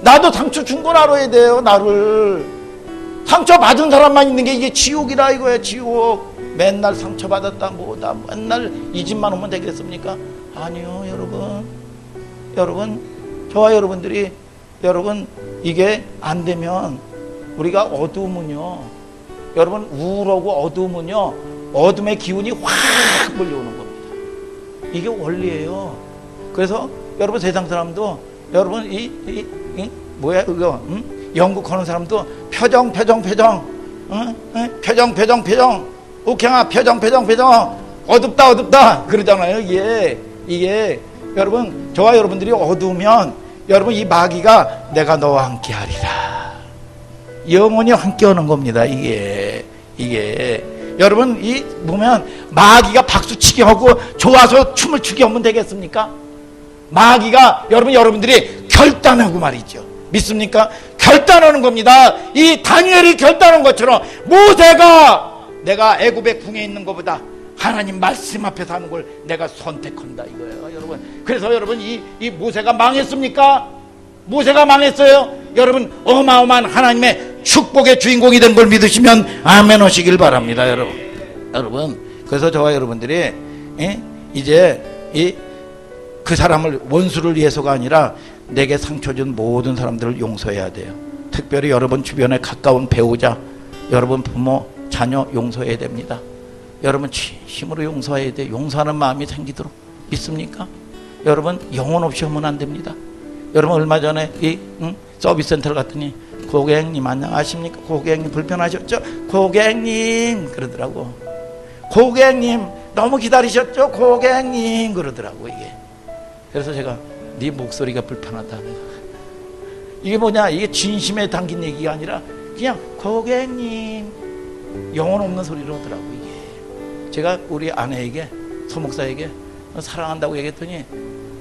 Speaker 1: 나도 상처 준 걸 알아야 돼요. 나를 상처받은 사람만 있는 게 이게 지옥이라 이거예요. 지옥. 맨날 상처받았다 뭐다 맨날 이 집만 오면 되겠습니까? 아니요 여러분 저와 여러분들이 여러분 이게 안 되면 우리가 어두우면요 여러분 우울하고 어두우면요 어둠의 기운이 확 몰려오는 겁니다. 이게 원리예요. 그래서 여러분 세상 사람도 여러분 이 뭐야 이거 연극 하는 사람도 표정 옥행아 표정 어둡다 그러잖아요. 이게 여러분 저와 여러분들이 어두우면 여러분 이 마귀가 내가 너와 함께 하리라 영원히 함께 하는 겁니다. 이게 여러분 이 보면 마귀가 박수치게 하고 좋아서 춤을 추게 하면 되겠습니까? 마귀가 여러분들이 결단하고 말이죠. 믿습니까? 결단하는 겁니다. 이 다니엘이 결단한 것처럼 모세가 내가 애굽의 궁에 있는 것보다 하나님 말씀 앞에 사는 걸 내가 선택한다 이거예요 여러분. 그래서 여러분 이 모세가 망했습니까? 모세가 망했어요. 여러분 어마어마한 하나님의 축복의 주인공이 된 걸 믿으시면 아멘 하시길 바랍니다. 여러분 그래서 저와 여러분들이 이제 그 사람을 원수를 위해서가 아니라 내게 상처 준 모든 사람들을 용서해야 돼요. 특별히 여러분 주변에 가까운 배우자 여러분 부모 자녀 용서해야 됩니다. 여러분 진심으로 용서해야 돼요. 용서하는 마음이 생기도록. 믿습니까? 여러분 영혼 없이 하면 안 됩니다. 여러분 얼마 전에 서비스 센터를 갔더니 고객님 안녕하십니까? 고객님 불편하셨죠? 고객님 그러더라고. 고객님 너무 기다리셨죠? 고객님 그러더라고. 이게 그래서 제가 네 목소리가 불편하다. 이게 뭐냐? 이게 진심에 담긴 얘기가 아니라 그냥 고객님 영혼 없는 소리로 하더라고. 이게 제가 우리 아내에게 소목사에게 사랑한다고 얘기했더니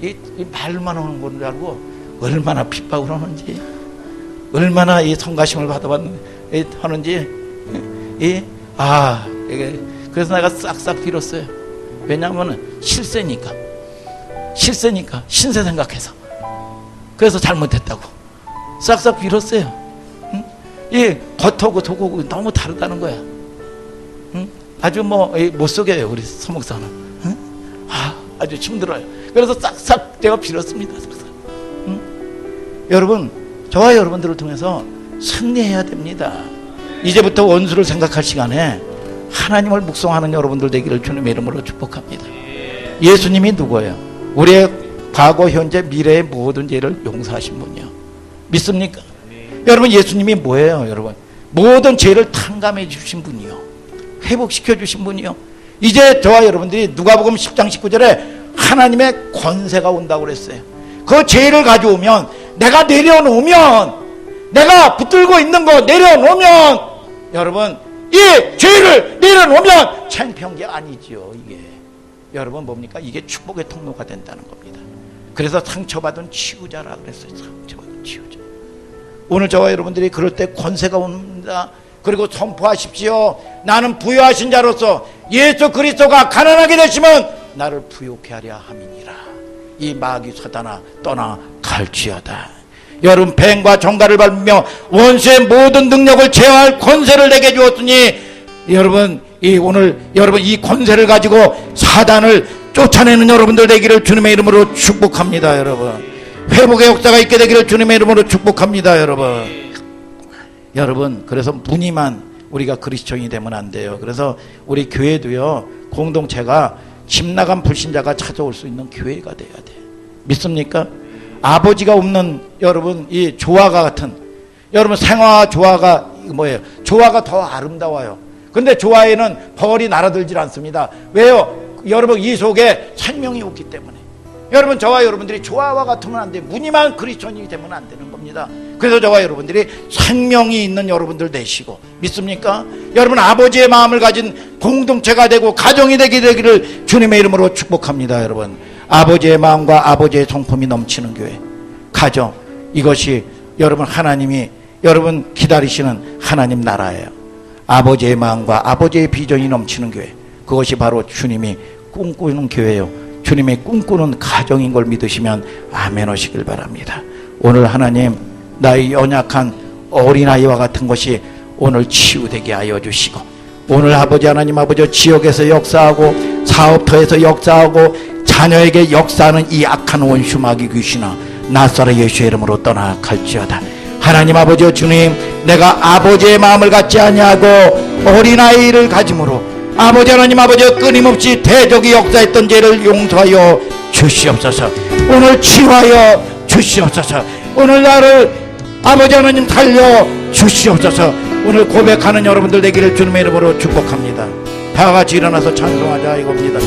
Speaker 1: 이 말만 하는 건 줄 알고 얼마나 핍박을 하는지 얼마나 이 성가심을 받아봤는지 이게 그래서 내가 싹싹 빌었어요. 왜냐하면 실세니까 신세 생각해서 그래서 잘못했다고 싹싹 빌었어요. 이 겉하고 속하고 너무 다르다는 거야. 아주 못 속여요 우리 서목사는. 아주 힘들어요. 그래서 싹싹 제가 빌었습니다. 싹싹. 여러분 저와 여러분들을 통해서 승리해야 됩니다. 이제부터 원수를 생각할 시간에 하나님을 묵상하는 여러분들 되기를 주님의 이름으로 축복합니다. 예수님이 누구예요? 우리의 과거 현재 미래의 모든 죄를 용서하신 분이요. 믿습니까? 여러분 예수님이 뭐예요? 여러분 모든 죄를 탕감해 주신 분이요 회복시켜 주신 분이요. 이제 저와 여러분들이 누가복음 10장 19절에 하나님의 권세가 온다고 그랬어요. 그 죄를 가져오면 내가 내려놓으면 내가 붙들고 있는 거 내려놓으면 여러분 이 죄를 내려놓으면 창피한 게 아니지요. 이게 여러분 뭡니까? 이게 축복의 통로가 된다는 겁니다. 그래서 상처받은 치유자라 그랬어요. 상처받은 치유자. 오늘 저와 여러분들이 그럴 때 권세가 옵니다. 그리고 선포하십시오. 나는 부유하신 자로서 예수 그리스도가 가난하게 되시면 나를 부유케 하려 함이니라. 이 마귀 사단아 떠나갈 갈지어다. 여러분 뱀과 정갈을 밟으며 원수의 모든 능력을 제어할 권세를 내게 주었으니 여러분 오늘 여러분 이 권세를 가지고 사단을 쫓아내는 여러분들 되기를 주님의 이름으로 축복합니다. 여러분 회복의 역사가 있게 되기를 주님의 이름으로 축복합니다. 여러분 그래서 무늬만 우리가 그리스도인이 되면 안 돼요. 그래서 우리 교회도요 공동체가 집 나간 불신자가 찾아올 수 있는 교회가 돼야 돼. 믿습니까? 아버지가 없는 여러분 이 조화가 같은 여러분 생화와 조화가 뭐예요? 조화가 더 아름다워요. 근데 조화에는 벌이 날아들질 않습니다. 왜요? 여러분 이 속에 생명이 없기 때문에. 여러분 저와 여러분들이 조화와 같으면 안 돼요. 무늬만 그리스도인이 되면 안 되는 겁니다. 그래서 저와 여러분들이 생명이 있는 여러분들 되시고 믿습니까? 여러분 아버지의 마음을 가진 공동체가 되고 가정이 되기를 주님의 이름으로 축복합니다. 여러분 아버지의 마음과 아버지의 성품이 넘치는 교회 가정 이것이 여러분 하나님이 여러분 기다리시는 하나님 나라예요. 아버지의 마음과 아버지의 비전이 넘치는 교회 그것이 바로 주님이 꿈꾸는 교회예요. 주님이 꿈꾸는 가정인 걸 믿으시면 아멘 하시길 바랍니다. 오늘 하나님 나의 연약한 어린아이와 같은 것이 오늘 치유되게 하여 주시고 오늘 아버지 하나님 아버지 지역에서 역사하고 사업터에서 역사하고 자녀에게 역사하는 이 악한 원수 마귀 귀신아 나사렛 예수의 이름으로 떠나갈지어다. 하나님 아버지 주님 내가 아버지의 마음을 갖지 아니하고 어린아이를 가짐으로 아버지 하나님 아버지 끊임없이 대적이 역사했던 죄를 용서하여 주시옵소서. 오늘 치유하여 주시옵소서. 오늘 나를 아버지 하나님 살려 주시옵소서. 오늘 고백하는 여러분들 되기를 주님의 이름으로 축복합니다. 다 같이 일어나서 찬송하자 이겁니다.